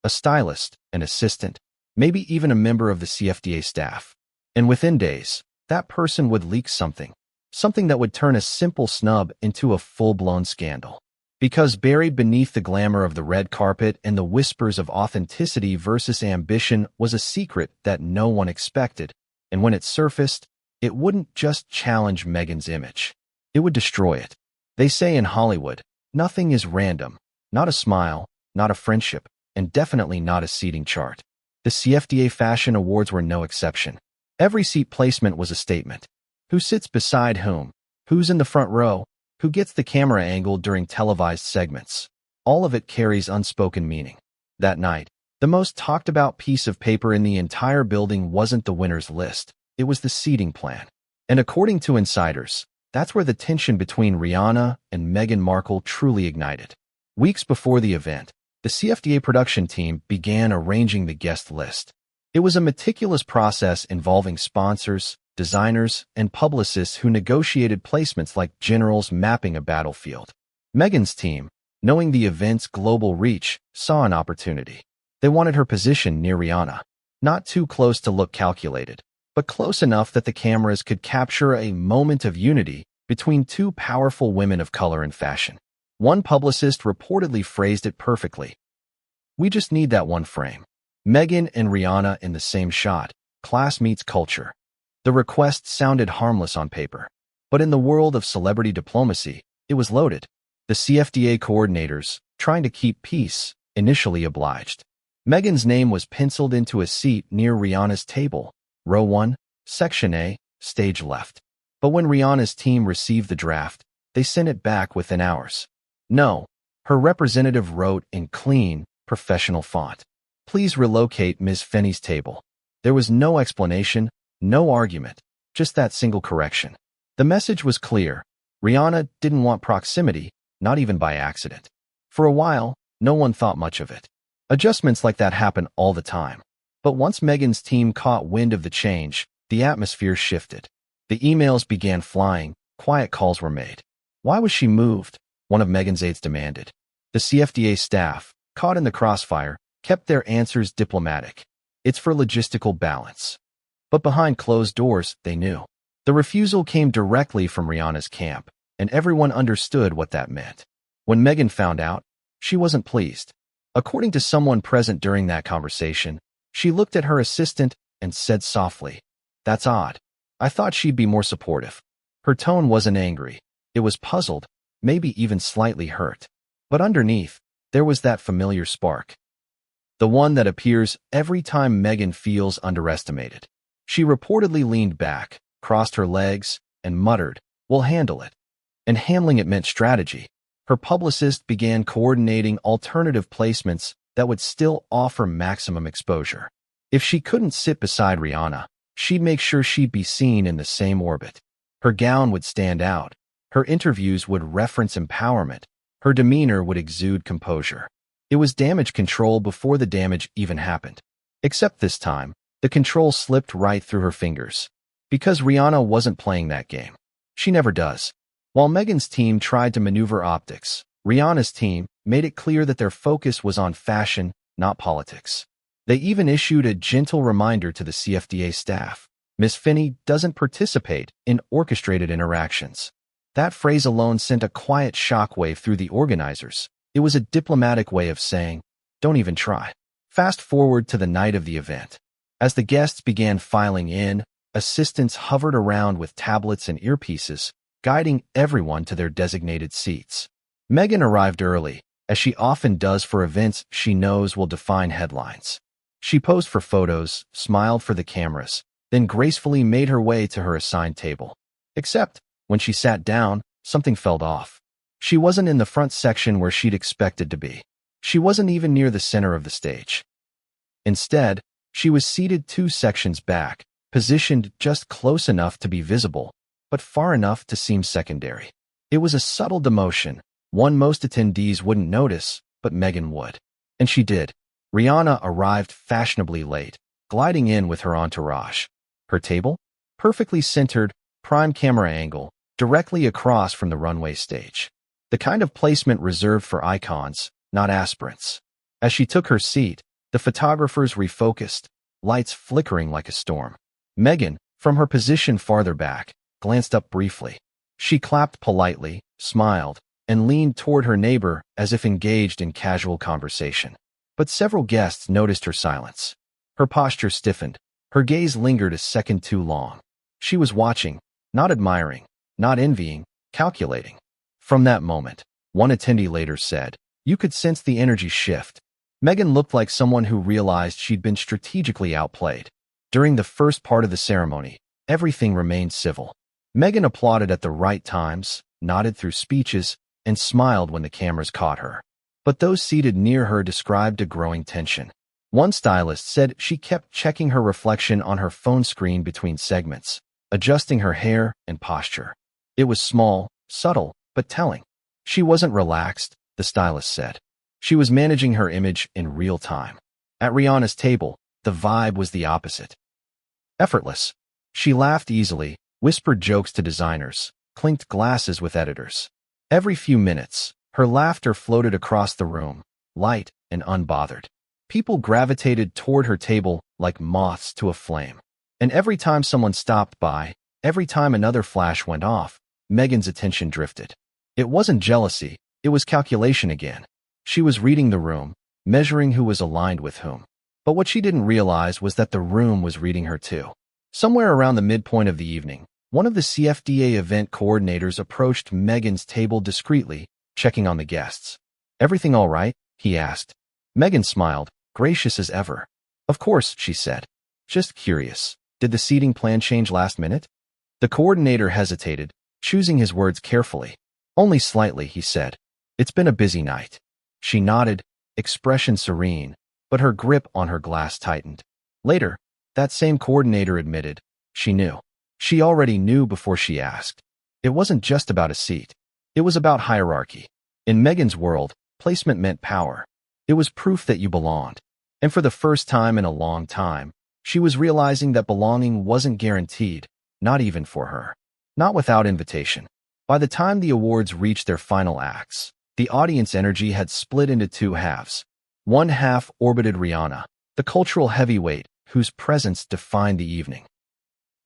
A stylist, an assistant, maybe even a member of the CFDA staff. And within days, that person would leak something. Something that would turn a simple snub into a full-blown scandal. Because buried beneath the glamour of the red carpet and the whispers of authenticity versus ambition was a secret that no one expected, and when it surfaced, it wouldn't just challenge Meghan's image. It would destroy it. They say in Hollywood, nothing is random, not a smile, not a friendship, and definitely not a seating chart. The CFDA Fashion Awards were no exception. Every seat placement was a statement. Who sits beside whom? Who's in the front row? Who gets the camera angle during televised segments? All of it carries unspoken meaning. That night, the most talked about piece of paper in the entire building wasn't the winner's list. It was the seating plan. And according to insiders, that's where the tension between Rhianna and Meghan Markle truly ignited. Weeks before the event, the CFDA production team began arranging the guest list. It was a meticulous process involving sponsors, designers, and publicists who negotiated placements like generals mapping a battlefield. Meghan's team, knowing the event's global reach, saw an opportunity. They wanted her position near Rhianna, not too close to look calculated, but close enough that the cameras could capture a moment of unity between two powerful women of color and fashion. One publicist reportedly phrased it perfectly. "We just need that one frame. Meghan and Rhianna in the same shot. Class meets culture." The request sounded harmless on paper, but in the world of celebrity diplomacy, it was loaded. The CFDA coordinators, trying to keep peace, initially obliged. Meghan's name was penciled into a seat near Rhianna's table, row 1, section A, stage left. But when Rhianna's team received the draft, they sent it back within hours. No, her representative wrote in clean, professional font. "Please relocate Ms. Fenny's table." There was no explanation, no argument, just that single correction. The message was clear. Rhianna didn't want proximity, not even by accident. For a while, no one thought much of it. Adjustments like that happen all the time. But once Meghan's team caught wind of the change, the atmosphere shifted. The emails began flying, quiet calls were made. Why was she moved? One of Meghan's aides demanded. The CFDA staff, caught in the crossfire, kept their answers diplomatic. It's for logistical balance. But behind closed doors, they knew. The refusal came directly from Rhianna's camp, and everyone understood what that meant. When Meghan found out, she wasn't pleased. According to someone present during that conversation, she looked at her assistant and said softly, "That's odd. I thought she'd be more supportive." Her tone wasn't angry. It was puzzled, maybe even slightly hurt. But underneath, there was that familiar spark. The one that appears every time Meghan feels underestimated. She reportedly leaned back, crossed her legs, and muttered, "We'll handle it." And handling it meant strategy. Her publicist began coordinating alternative placements that would still offer maximum exposure. If she couldn't sit beside Rhianna, she'd make sure she'd be seen in the same orbit. Her gown would stand out. Her interviews would reference empowerment. Her demeanor would exude composure. It was damage control before the damage even happened. Except this time, the control slipped right through her fingers. Because Rhianna wasn't playing that game. She never does. While Meghan's team tried to maneuver optics, Rhianna's team made it clear that their focus was on fashion, not politics. They even issued a gentle reminder to the CFDA staff. Miss Finney doesn't participate in orchestrated interactions. That phrase alone sent a quiet shockwave through the organizers. It was a diplomatic way of saying, don't even try. Fast forward to the night of the event. As the guests began filing in, assistants hovered around with tablets and earpieces, guiding everyone to their designated seats. Meghan arrived early, as she often does for events she knows will define headlines. She posed for photos, smiled for the cameras, then gracefully made her way to her assigned table. Except, when she sat down, something felt off. She wasn't in the front section where she'd expected to be. She wasn't even near the center of the stage. Instead, she was seated 2 sections back, positioned just close enough to be visible, but far enough to seem secondary. It was a subtle demotion, one most attendees wouldn't notice, but Meghan would. And she did. Rhianna arrived fashionably late, gliding in with her entourage. Her table? Perfectly centered, prime camera angle, directly across from the runway stage. The kind of placement reserved for icons, not aspirants. As she took her seat, the photographers refocused, lights flickering like a storm. Meghan, from her position farther back, glanced up briefly. She clapped politely, smiled, and leaned toward her neighbor as if engaged in casual conversation. But several guests noticed her silence. Her posture stiffened. Her gaze lingered a second too long. She was watching, not admiring, not envying, calculating. From that moment, one attendee later said, "You could sense the energy shift." Meghan looked like someone who realized she'd been strategically outplayed. During the first part of the ceremony, everything remained civil. Meghan applauded at the right times, nodded through speeches, and smiled when the cameras caught her. But those seated near her described a growing tension. One stylist said she kept checking her reflection on her phone screen between segments, adjusting her hair and posture. It was small, subtle, but telling. She wasn't relaxed, the stylist said. She was managing her image in real time. At Rhianna's table, the vibe was the opposite. Effortless. She laughed easily, whispered jokes to designers, clinked glasses with editors. Every few minutes, her laughter floated across the room, light and unbothered. People gravitated toward her table like moths to a flame. And every time someone stopped by, every time another flash went off, Meghan's attention drifted. It wasn't jealousy, it was calculation again. She was reading the room, measuring who was aligned with whom. But what she didn't realize was that the room was reading her too. Somewhere around the midpoint of the evening, one of the CFDA event coordinators approached Meghan's table discreetly, checking on the guests. "Everything all right?" he asked. Meghan smiled, gracious as ever. "Of course," she said. "Just curious. Did the seating plan change last minute?" The coordinator hesitated, choosing his words carefully. "Only slightly," he said. "It's been a busy night." She nodded, expression serene, but her grip on her glass tightened. Later, that same coordinator admitted, she knew. She already knew before she asked. It wasn't just about a seat. It was about hierarchy. In Meghan's world, placement meant power. It was proof that you belonged. And for the first time in a long time, she was realizing that belonging wasn't guaranteed, not even for her. Not without invitation. By the time the awards reached their final acts, the audience energy had split into two halves. One half orbited Rhianna, the cultural heavyweight whose presence defined the evening.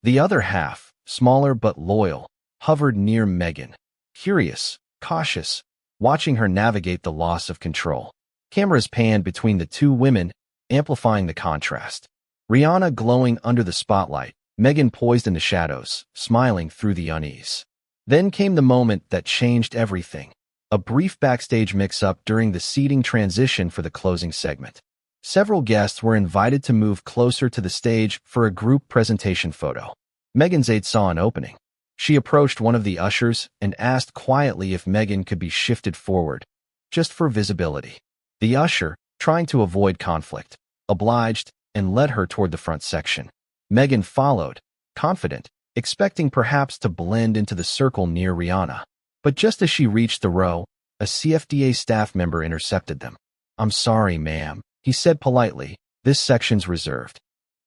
The other half, smaller but loyal, hovered near Meghan, curious, cautious, watching her navigate the loss of control. Cameras panned between the two women, amplifying the contrast. Rhianna glowing under the spotlight, Meghan poised in the shadows, smiling through the unease. Then came the moment that changed everything. A brief backstage mix-up during the seating transition for the closing segment. Several guests were invited to move closer to the stage for a group presentation photo. Meghan's aide saw an opening. She approached one of the ushers and asked quietly if Meghan could be shifted forward, just for visibility. The usher, trying to avoid conflict, obliged and led her toward the front section. Meghan followed, confident, expecting perhaps to blend into the circle near Rhianna. But just as she reached the row, a CFDA staff member intercepted them. "I'm sorry, ma'am," he said politely. "This section's reserved."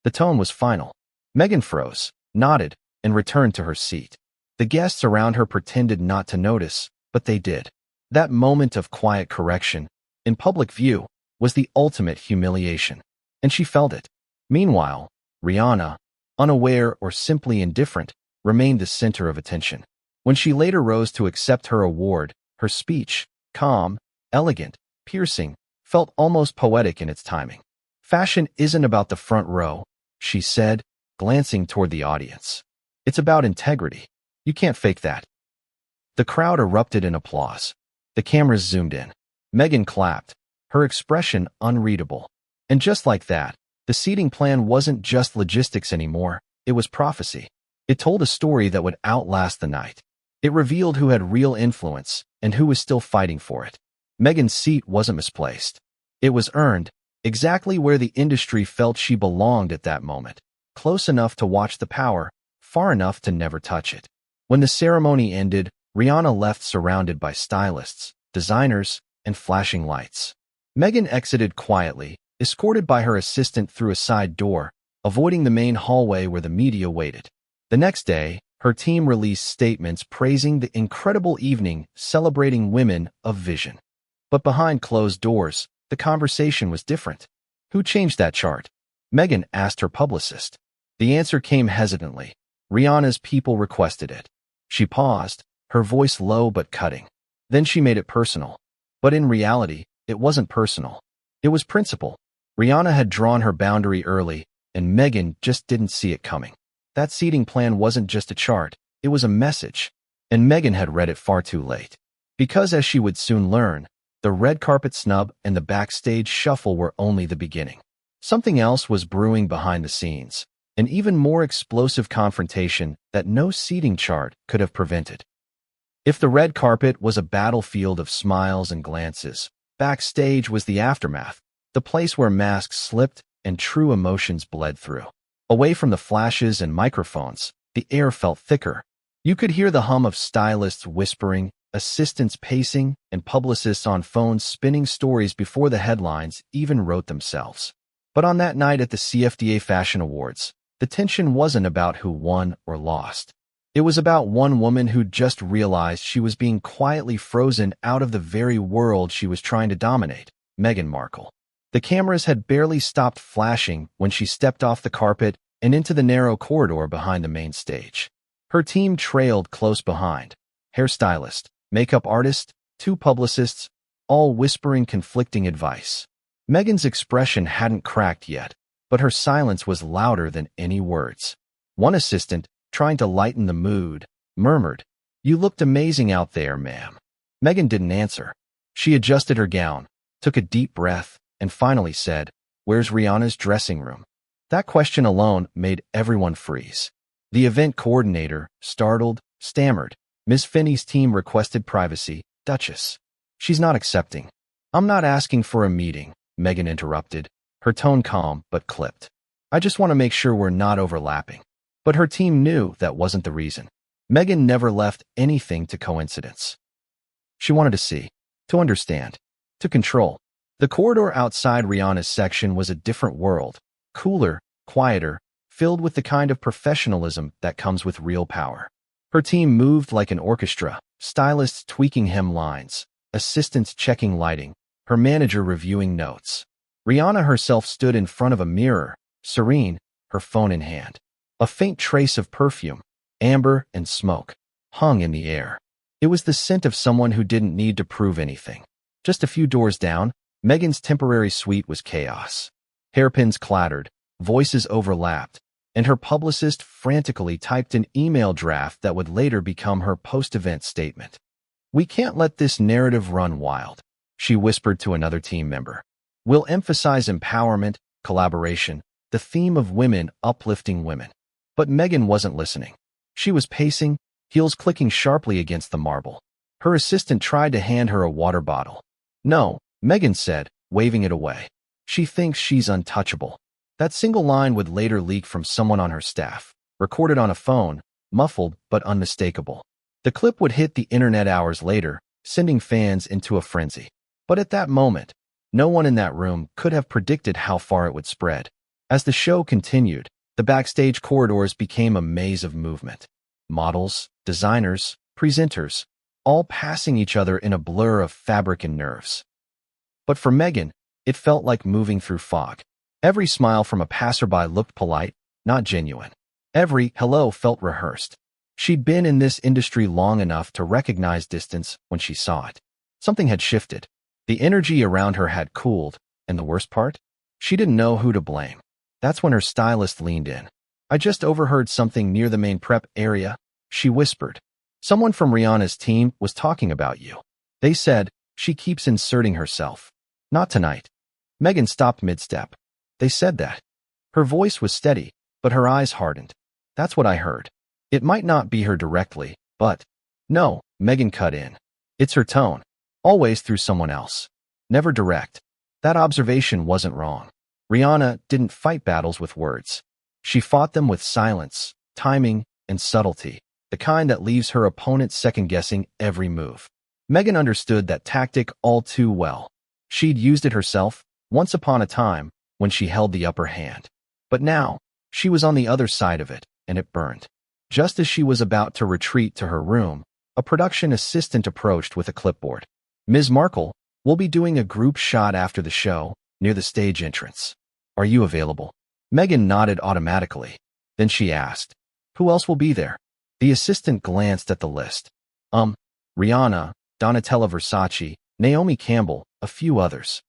The tone was final. Meghan froze, nodded, and returned to her seat. The guests around her pretended not to notice, but they did. That moment of quiet correction, in public view, was the ultimate humiliation, and she felt it. Meanwhile, Rhianna, unaware or simply indifferent, remained the center of attention. When she later rose to accept her award, her speech, calm, elegant, piercing, felt almost poetic in its timing. "Fashion isn't about the front row," she said, glancing toward the audience. "It's about integrity. You can't fake that." The crowd erupted in applause. The cameras zoomed in. Meghan clapped, her expression unreadable. And just like that, the seating plan wasn't just logistics anymore, it was prophecy. It told a story that would outlast the night. It revealed who had real influence and who was still fighting for it. Meghan's seat wasn't misplaced. It was earned, exactly where the industry felt she belonged at that moment, close enough to watch the power, far enough to never touch it. When the ceremony ended, Rhianna left surrounded by stylists, designers, and flashing lights. Meghan exited quietly, escorted by her assistant through a side door, avoiding the main hallway where the media waited. The next day, her team released statements praising the incredible evening, celebrating women of vision. But behind closed doors, the conversation was different. "Who changed that chart?" Meghan asked her publicist. The answer came hesitantly. "Rihanna's people requested it." She paused, her voice low but cutting. Then she made it personal. But in reality, it wasn't personal. It was principle. Rhianna had drawn her boundary early, and Meghan just didn't see it coming. That seating plan wasn't just a chart, it was a message. And Meghan had read it far too late. Because as she would soon learn, the red carpet snub and the backstage shuffle were only the beginning. Something else was brewing behind the scenes, an even more explosive confrontation that no seating chart could have prevented. If the red carpet was a battlefield of smiles and glances, backstage was the aftermath, the place where masks slipped and true emotions bled through. Away from the flashes and microphones, the air felt thicker. You could hear the hum of stylists whispering, assistants pacing, and publicists on phones spinning stories before the headlines even wrote themselves. But on that night at the CFDA Fashion Awards, the tension wasn't about who won or lost. It was about one woman who just realized she was being quietly frozen out of the very world she was trying to dominate, Meghan Markle. The cameras had barely stopped flashing when she stepped off the carpet and into the narrow corridor behind the main stage. Her team trailed close behind. Hairstylist, makeup artist, two publicists, all whispering conflicting advice. Meghan's expression hadn't cracked yet, but her silence was louder than any words. One assistant, trying to lighten the mood, murmured, "You looked amazing out there, ma'am." Meghan didn't answer. She adjusted her gown, took a deep breath, and finally said, "Where's Rihanna's dressing room?" That question alone made everyone freeze. The event coordinator, startled, stammered, "Ms. Finney's team requested privacy, Duchess." "She's not accepting." "I'm not asking for a meeting," Meghan interrupted, her tone calm but clipped. "I just want to make sure we're not overlapping." But her team knew that wasn't the reason. Meghan never left anything to coincidence. She wanted to see, to understand, to control. The corridor outside Rihanna's section was a different world, cooler, quieter, filled with the kind of professionalism that comes with real power. Her team moved like an orchestra, stylists tweaking hemlines, assistants checking lighting, her manager reviewing notes. Rhianna herself stood in front of a mirror, serene, her phone in hand. A faint trace of perfume, amber and smoke, hung in the air. It was the scent of someone who didn't need to prove anything. Just a few doors down, Meghan's temporary suite was chaos. Hairpins clattered, voices overlapped, and her publicist frantically typed an email draft that would later become her post-event statement. "We can't let this narrative run wild," she whispered to another team member. "We'll emphasize empowerment, collaboration, the theme of women uplifting women." But Meghan wasn't listening. She was pacing, heels clicking sharply against the marble. Her assistant tried to hand her a water bottle. "No," Meghan said, waving it away. "She thinks she's untouchable." That single line would later leak from someone on her staff, recorded on a phone, muffled but unmistakable. The clip would hit the internet hours later, sending fans into a frenzy. But at that moment, no one in that room could have predicted how far it would spread. As the show continued, the backstage corridors became a maze of movement. Models, designers, presenters, all passing each other in a blur of fabric and nerves. But for Meghan, it felt like moving through fog. Every smile from a passerby looked polite, not genuine. Every hello felt rehearsed. She'd been in this industry long enough to recognize distance when she saw it. Something had shifted. The energy around her had cooled, and the worst part? She didn't know who to blame. That's when her stylist leaned in. "I just overheard something near the main prep area," she whispered. "Someone from Rhianna's team was talking about you. They said she keeps inserting herself." "Not tonight." Meghan stopped mid-step. "They said that." Her voice was steady, but her eyes hardened. "That's what I heard. It might not be her directly, but—" "No," Meghan cut in. "It's her tone. Always through someone else. Never direct." That observation wasn't wrong. Rhianna didn't fight battles with words. She fought them with silence, timing, and subtlety, the kind that leaves her opponent second-guessing every move. Meghan understood that tactic all too well. She'd used it herself, once upon a time, when she held the upper hand. But now, she was on the other side of it, and it burned. Just as she was about to retreat to her room, a production assistant approached with a clipboard. "Ms. Markle, we'll be doing a group shot after the show, near the stage entrance. Are you available?" Meghan nodded automatically. Then she asked, "Who else will be there?" The assistant glanced at the list. Rhianna, Donatella Versace, Naomi Campbell, a few others."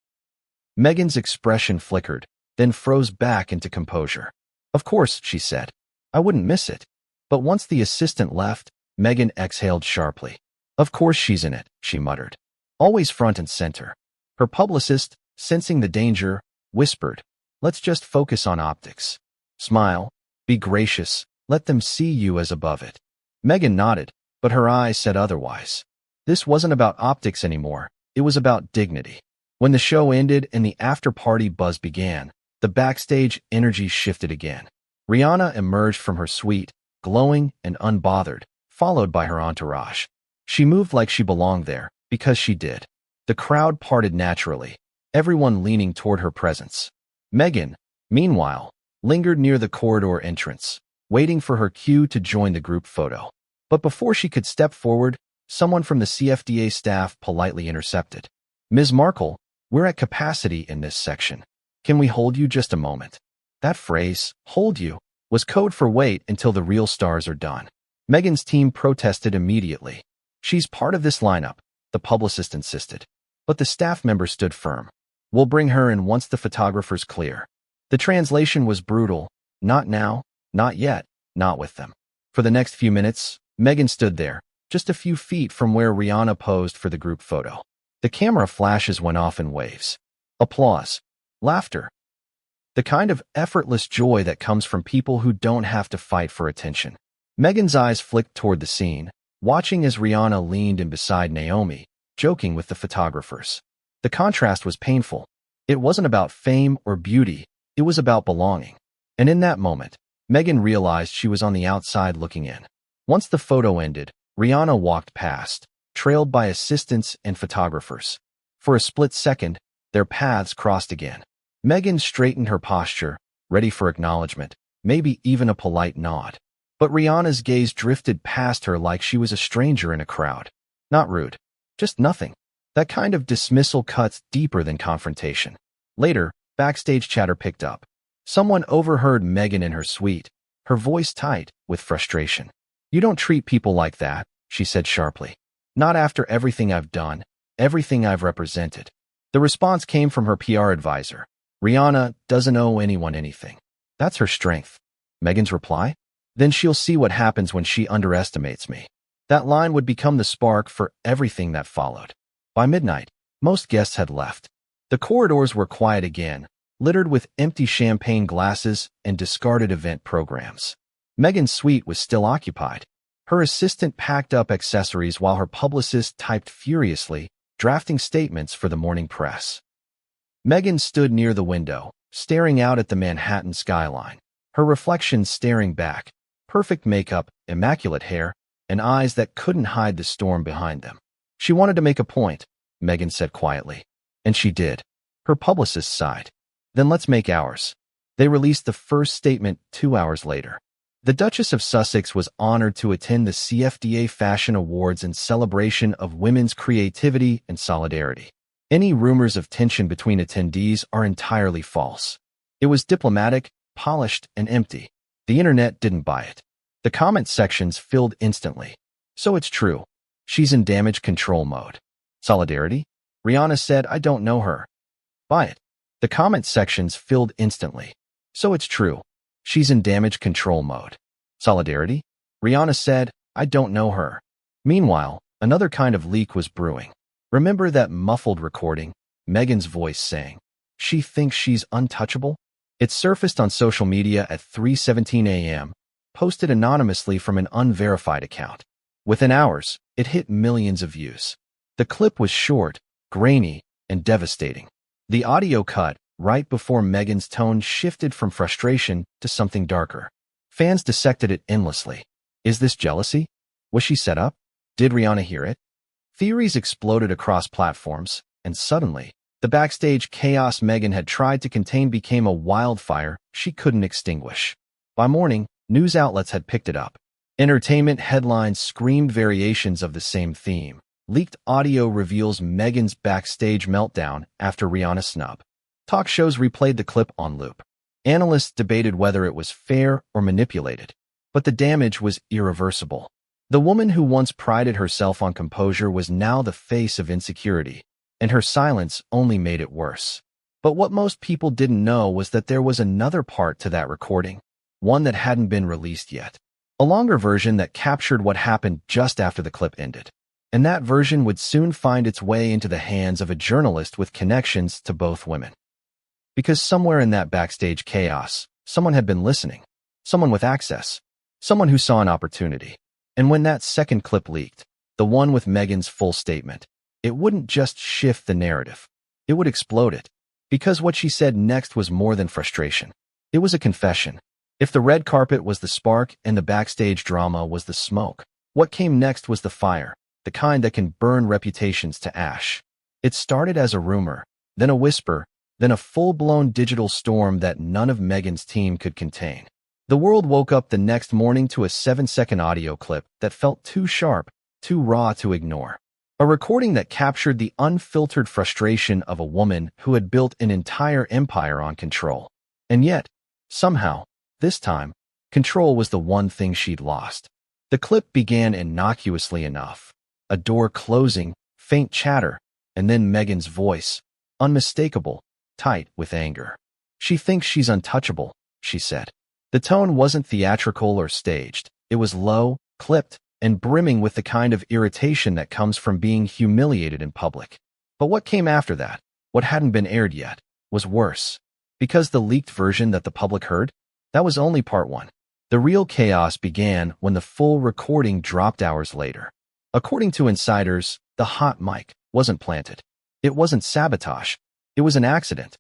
Meghan's expression flickered, then froze back into composure. "Of course," she said. "I wouldn't miss it." But once the assistant left, Meghan exhaled sharply. "Of course she's in it," she muttered. Always front and center. Her publicist, sensing the danger, whispered, "Let's just focus on optics. Smile, be gracious, let them see you as above it." Meghan nodded, but her eyes said otherwise. This wasn't about optics anymore, it was about dignity. When the show ended and the after-party buzz began, the backstage energy shifted again. Rhianna emerged from her suite, glowing and unbothered, followed by her entourage. She moved like she belonged there, because she did. The crowd parted naturally, everyone leaning toward her presence. Meghan, meanwhile, lingered near the corridor entrance, waiting for her cue to join the group photo. But before she could step forward, someone from the CFDA staff politely intercepted. "Ms. Markle, we're at capacity in this section. Can we hold you just a moment?" That phrase, "hold you," was code for wait until the real stars are done. Meghan's team protested immediately. "She's part of this lineup," the publicist insisted. But the staff member stood firm. "We'll bring her in once the photographer's clear." The translation was brutal. Not now, not yet, not with them. For the next few minutes, Meghan stood there, just a few feet from where Rhianna posed for the group photo. The camera flashes went off in waves. Applause. Laughter. The kind of effortless joy that comes from people who don't have to fight for attention. Meghan's eyes flicked toward the scene, watching as Rhianna leaned in beside Naomi, joking with the photographers. The contrast was painful. It wasn't about fame or beauty, it was about belonging. And in that moment, Meghan realized she was on the outside looking in. Once the photo ended, Rhianna walked past, trailed by assistants and photographers. For a split second, their paths crossed again. Meghan straightened her posture, ready for acknowledgement, maybe even a polite nod. But Rhianna's gaze drifted past her like she was a stranger in a crowd. Not rude. Just nothing. That kind of dismissal cuts deeper than confrontation. Later, backstage chatter picked up. Someone overheard Meghan in her suite, her voice tight with frustration. "You don't treat people like that," she said sharply. "Not after everything I've done, everything I've represented." The response came from her PR advisor. "Rhianna doesn't owe anyone anything. That's her strength." Meghan's reply? "Then she'll see what happens when she underestimates me." That line would become the spark for everything that followed. By midnight, most guests had left. The corridors were quiet again, littered with empty champagne glasses and discarded event programs. Meghan's suite was still occupied. Her assistant packed up accessories while her publicist typed furiously, drafting statements for the morning press. Meghan stood near the window, staring out at the Manhattan skyline, her reflection staring back, perfect makeup, immaculate hair, and eyes that couldn't hide the storm behind them. "She wanted to make a point," Meghan said quietly. "And she did." Her publicist sighed. "Then let's make ours." They released the first statement 2 hours later. The Duchess of Sussex was honored to attend the CFDA Fashion Awards in celebration of women's creativity and solidarity. Any rumors of tension between attendees are entirely false. It was diplomatic, polished, and empty. The internet didn't buy it. The comment sections filled instantly. "So it's true. She's in damage control mode." "Solidarity?" Rhianna said, "I don't know her." "Buy it." The comment sections filled instantly. "So it's true. She's in damage control mode." "Solidarity?" Rhianna said, "I don't know her." Meanwhile, another kind of leak was brewing. Remember that muffled recording? Meghan's voice saying, "She thinks she's untouchable?" It surfaced on social media at 3:17 a.m., posted anonymously from an unverified account. Within hours, it hit millions of views. The clip was short, grainy, and devastating. The audio cut right before Meghan's tone shifted from frustration to something darker. Fans dissected it endlessly. Is this jealousy? Was she set up? Did Rhianna hear it? Theories exploded across platforms, and suddenly, the backstage chaos Meghan had tried to contain became a wildfire she couldn't extinguish. By morning, news outlets had picked it up. Entertainment headlines screamed variations of the same theme. Leaked audio reveals Meghan's backstage meltdown after Rhianna's snub. Talk shows replayed the clip on loop. Analysts debated whether it was fair or manipulated, but the damage was irreversible. The woman who once prided herself on composure was now the face of insecurity, and her silence only made it worse. But what most people didn't know was that there was another part to that recording, one that hadn't been released yet. A longer version that captured what happened just after the clip ended. And that version would soon find its way into the hands of a journalist with connections to both women. Because somewhere in that backstage chaos, someone had been listening, someone with access, someone who saw an opportunity. And when that second clip leaked, the one with Meghan's full statement, it wouldn't just shift the narrative. It would explode it. Because what she said next was more than frustration. It was a confession. If the red carpet was the spark and the backstage drama was the smoke, what came next was the fire, the kind that can burn reputations to ash. It started as a rumor, then a whisper, then a full-blown digital storm that none of Meghan's team could contain. The world woke up the next morning to a 7-second audio clip that felt too sharp, too raw to ignore. A recording that captured the unfiltered frustration of a woman who had built an entire empire on control. And yet, somehow, this time, control was the one thing she'd lost. The clip began innocuously enough. A door closing, faint chatter, and then Meghan's voice, unmistakable, tight with anger. "She thinks she's untouchable," she said. The tone wasn't theatrical or staged. It was low, clipped, and brimming with the kind of irritation that comes from being humiliated in public. But what came after that, what hadn't been aired yet, was worse. Because the leaked version that the public heard, that was only part one. The real chaos began when the full recording dropped hours later. According to insiders, the hot mic wasn't planted. It wasn't sabotage. It was an accident.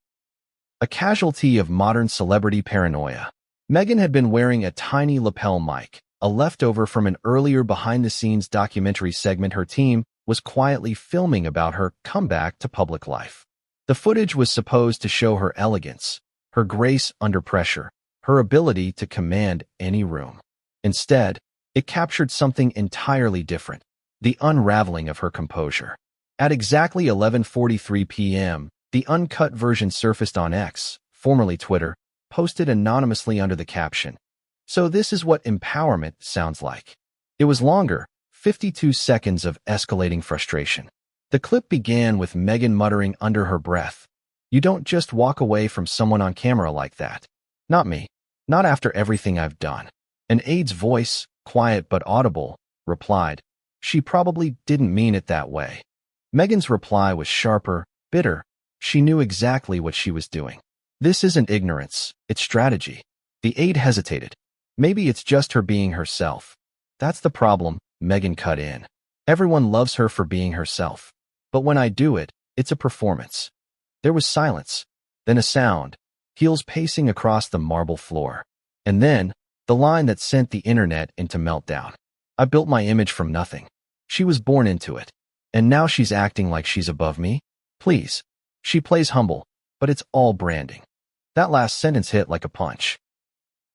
A casualty of modern celebrity paranoia. Meghan had been wearing a tiny lapel mic, a leftover from an earlier behind-the-scenes documentary segment her team was quietly filming about her comeback to public life. The footage was supposed to show her elegance, her grace under pressure, her ability to command any room. Instead, it captured something entirely different, the unraveling of her composure. At exactly 11:43 p.m., the uncut version surfaced on X, formerly Twitter, posted anonymously under the caption, "So this is what empowerment sounds like." It was longer, 52 seconds of escalating frustration. The clip began with Meghan muttering under her breath, "You don't just walk away from someone on camera like that. Not me. Not after everything I've done." An aide's voice, quiet but audible, replied, "She probably didn't mean it that way." Meghan's reply was sharper, bitter. She knew exactly what she was doing. "This isn't ignorance, it's strategy." The aide hesitated. "Maybe it's just her being herself." "That's the problem," Meghan cut in. "Everyone loves her for being herself. But when I do it, it's a performance." There was silence, then a sound, heels pacing across the marble floor. And then, the line that sent the internet into meltdown. "I built my image from nothing. She was born into it. And now she's acting like she's above me? Please." She plays humble, but it's all branding. That last sentence hit like a punch.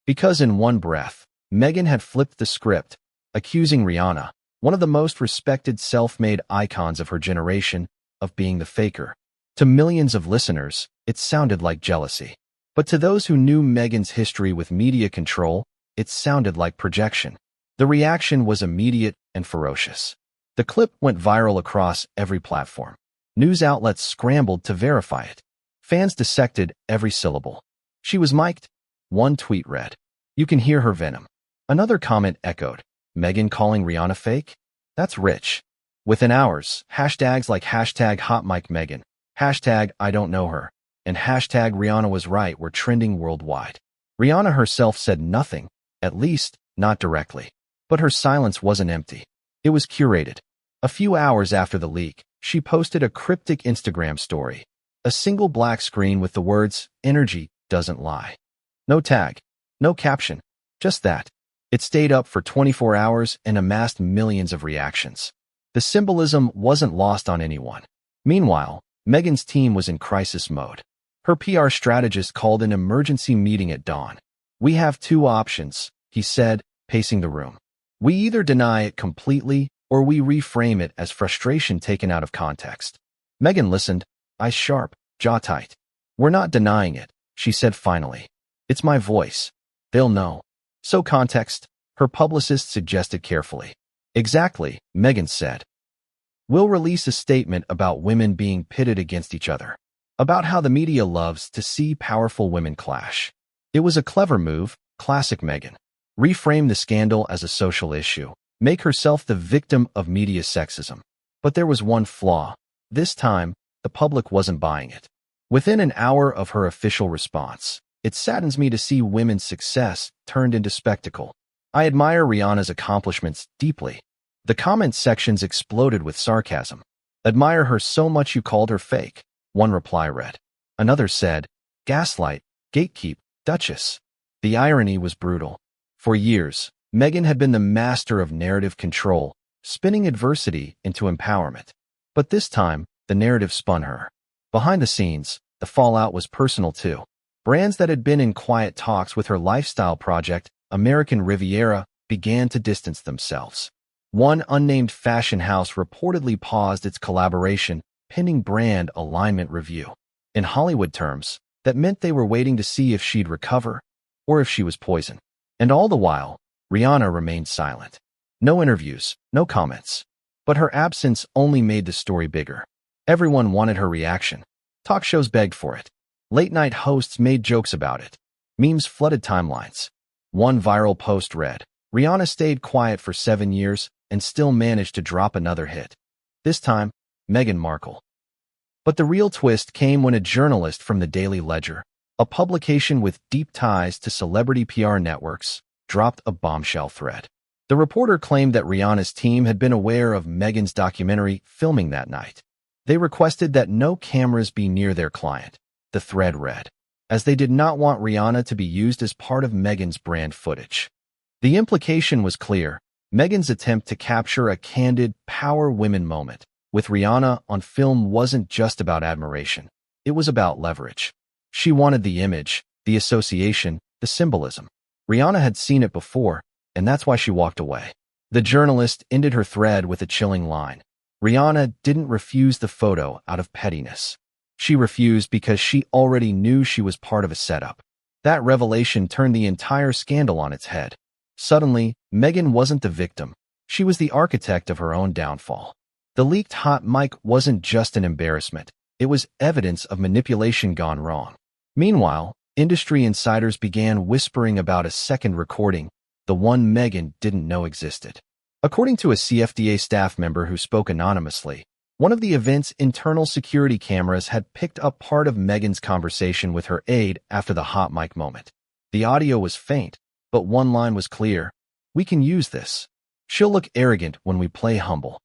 Because in one breath, Meghan had flipped the script, accusing Rhianna, one of the most respected self-made icons of her generation, of being the faker. To millions of listeners, it sounded like jealousy. But to those who knew Meghan's history with media control, it sounded like projection. The reaction was immediate and ferocious. The clip went viral across every platform. News outlets scrambled to verify it. Fans dissected every syllable. "She was mic'd." One tweet read, "You can hear her venom." Another comment echoed, "Meghan calling Rhianna fake? That's rich." Within hours, hashtags like #HotMicMeghan, #I don't know her, and #Rhianna was right were trending worldwide. Rhianna herself said nothing, at least, not directly. But her silence wasn't empty. It was curated. A few hours after the leak, she posted a cryptic Instagram story. A single black screen with the words, "Energy doesn't lie." No tag, no caption, just that. It stayed up for 24 hours and amassed millions of reactions. The symbolism wasn't lost on anyone. Meanwhile, Meghan's team was in crisis mode. Her PR strategist called an emergency meeting at dawn. "We have two options," he said, pacing the room. "We either deny it completely or we reframe it as frustration taken out of context." Meghan listened, eyes sharp, jaw tight. "We're not denying it," she said finally. "It's my voice. They'll know." "So context," her publicist suggested carefully. "Exactly," Meghan said. "We'll release a statement about women being pitted against each other, about how the media loves to see powerful women clash." It was a clever move, classic Meghan. Reframe the scandal as a social issue, make herself the victim of media sexism. But there was one flaw. This time, the public wasn't buying it. Within an hour of her official response, "It saddens me to see women's success turned into spectacle. I admire Rhianna's accomplishments deeply." The comment sections exploded with sarcasm. "Admire her so much you called her fake," one reply read. Another said, "Gaslight, gatekeep, Duchess." The irony was brutal. For years, Meghan had been the master of narrative control, spinning adversity into empowerment. But this time, the narrative spun her. Behind the scenes, the fallout was personal too. Brands that had been in quiet talks with her lifestyle project, American Riviera, began to distance themselves. One unnamed fashion house reportedly paused its collaboration, pending brand alignment review. In Hollywood terms, that meant they were waiting to see if she'd recover, or if she was poison. And all the while, Rhianna remained silent. No interviews, no comments. But her absence only made the story bigger. Everyone wanted her reaction. Talk shows begged for it. Late-night hosts made jokes about it. Memes flooded timelines. One viral post read, "Rhianna stayed quiet for 7 years and still managed to drop another hit. This time, Meghan Markle." But the real twist came when a journalist from the Daily Ledger, a publication with deep ties to celebrity PR networks, dropped a bombshell thread. The reporter claimed that Rhianna's team had been aware of Meghan's documentary filming that night. They requested that no cameras be near their client, the thread read, as they did not want Rhianna to be used as part of Meghan's brand footage. The implication was clear. Meghan's attempt to capture a candid power women moment with Rhianna on film wasn't just about admiration. It was about leverage. She wanted the image, the association, the symbolism. Rhianna had seen it before, and that's why she walked away. The journalist ended her thread with a chilling line. Rhianna didn't refuse the photo out of pettiness. She refused because she already knew she was part of a setup. That revelation turned the entire scandal on its head. Suddenly, Meghan wasn't the victim. She was the architect of her own downfall. The leaked hot mic wasn't just an embarrassment. It was evidence of manipulation gone wrong. Meanwhile, industry insiders began whispering about a second recording, the one Meghan didn't know existed. According to a CFDA staff member who spoke anonymously, one of the event's internal security cameras had picked up part of Meghan's conversation with her aide after the hot mic moment. The audio was faint, but one line was clear. "We can use this. She'll look arrogant when we play humble."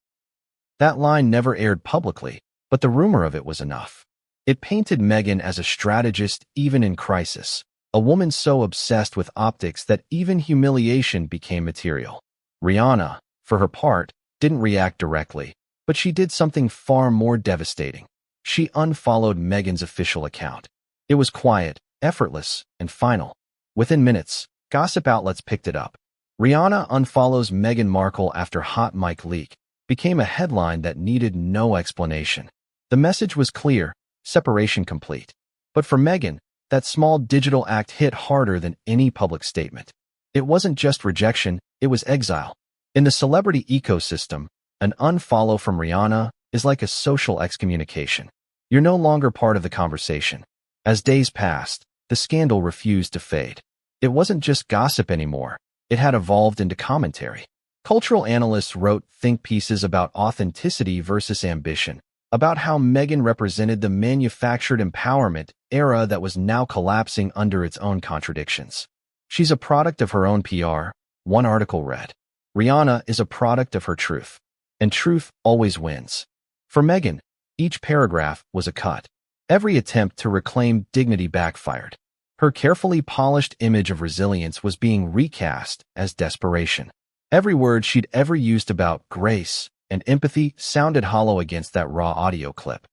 That line never aired publicly, but the rumor of it was enough. It painted Meghan as a strategist even in crisis, a woman so obsessed with optics that even humiliation became material. Rhianna, for her part, didn't react directly, but she did something far more devastating. She unfollowed Meghan's official account. It was quiet, effortless, and final. Within minutes, gossip outlets picked it up. "Rhianna unfollows Meghan Markle after hot mic leak" became a headline that needed no explanation. The message was clear, separation complete. But for Meghan, that small digital act hit harder than any public statement. It wasn't just rejection, it was exile. In the celebrity ecosystem, an unfollow from Rhianna is like a social excommunication. You're no longer part of the conversation. As days passed, the scandal refused to fade. It wasn't just gossip anymore. It had evolved into commentary. Cultural analysts wrote think pieces about authenticity versus ambition, about how Meghan represented the manufactured empowerment era that was now collapsing under its own contradictions. "She's a product of her own PR," one article read. "Rhianna is a product of her truth. And truth always wins." For Meghan, each paragraph was a cut. Every attempt to reclaim dignity backfired. Her carefully polished image of resilience was being recast as desperation. Every word she'd ever used about grace and empathy sounded hollow against that raw audio clip.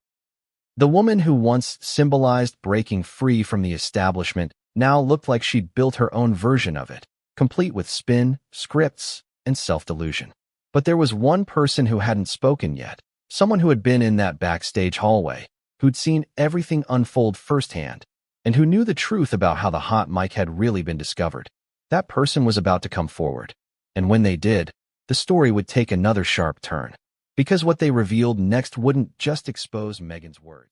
The woman who once symbolized breaking free from the establishment now looked like she'd built her own version of it, complete with spin, scripts, and self-delusion. But there was one person who hadn't spoken yet, someone who had been in that backstage hallway, who'd seen everything unfold firsthand, and who knew the truth about how the hot mic had really been discovered. That person was about to come forward. And when they did, the story would take another sharp turn. Because what they revealed next wouldn't just expose Meghan's words.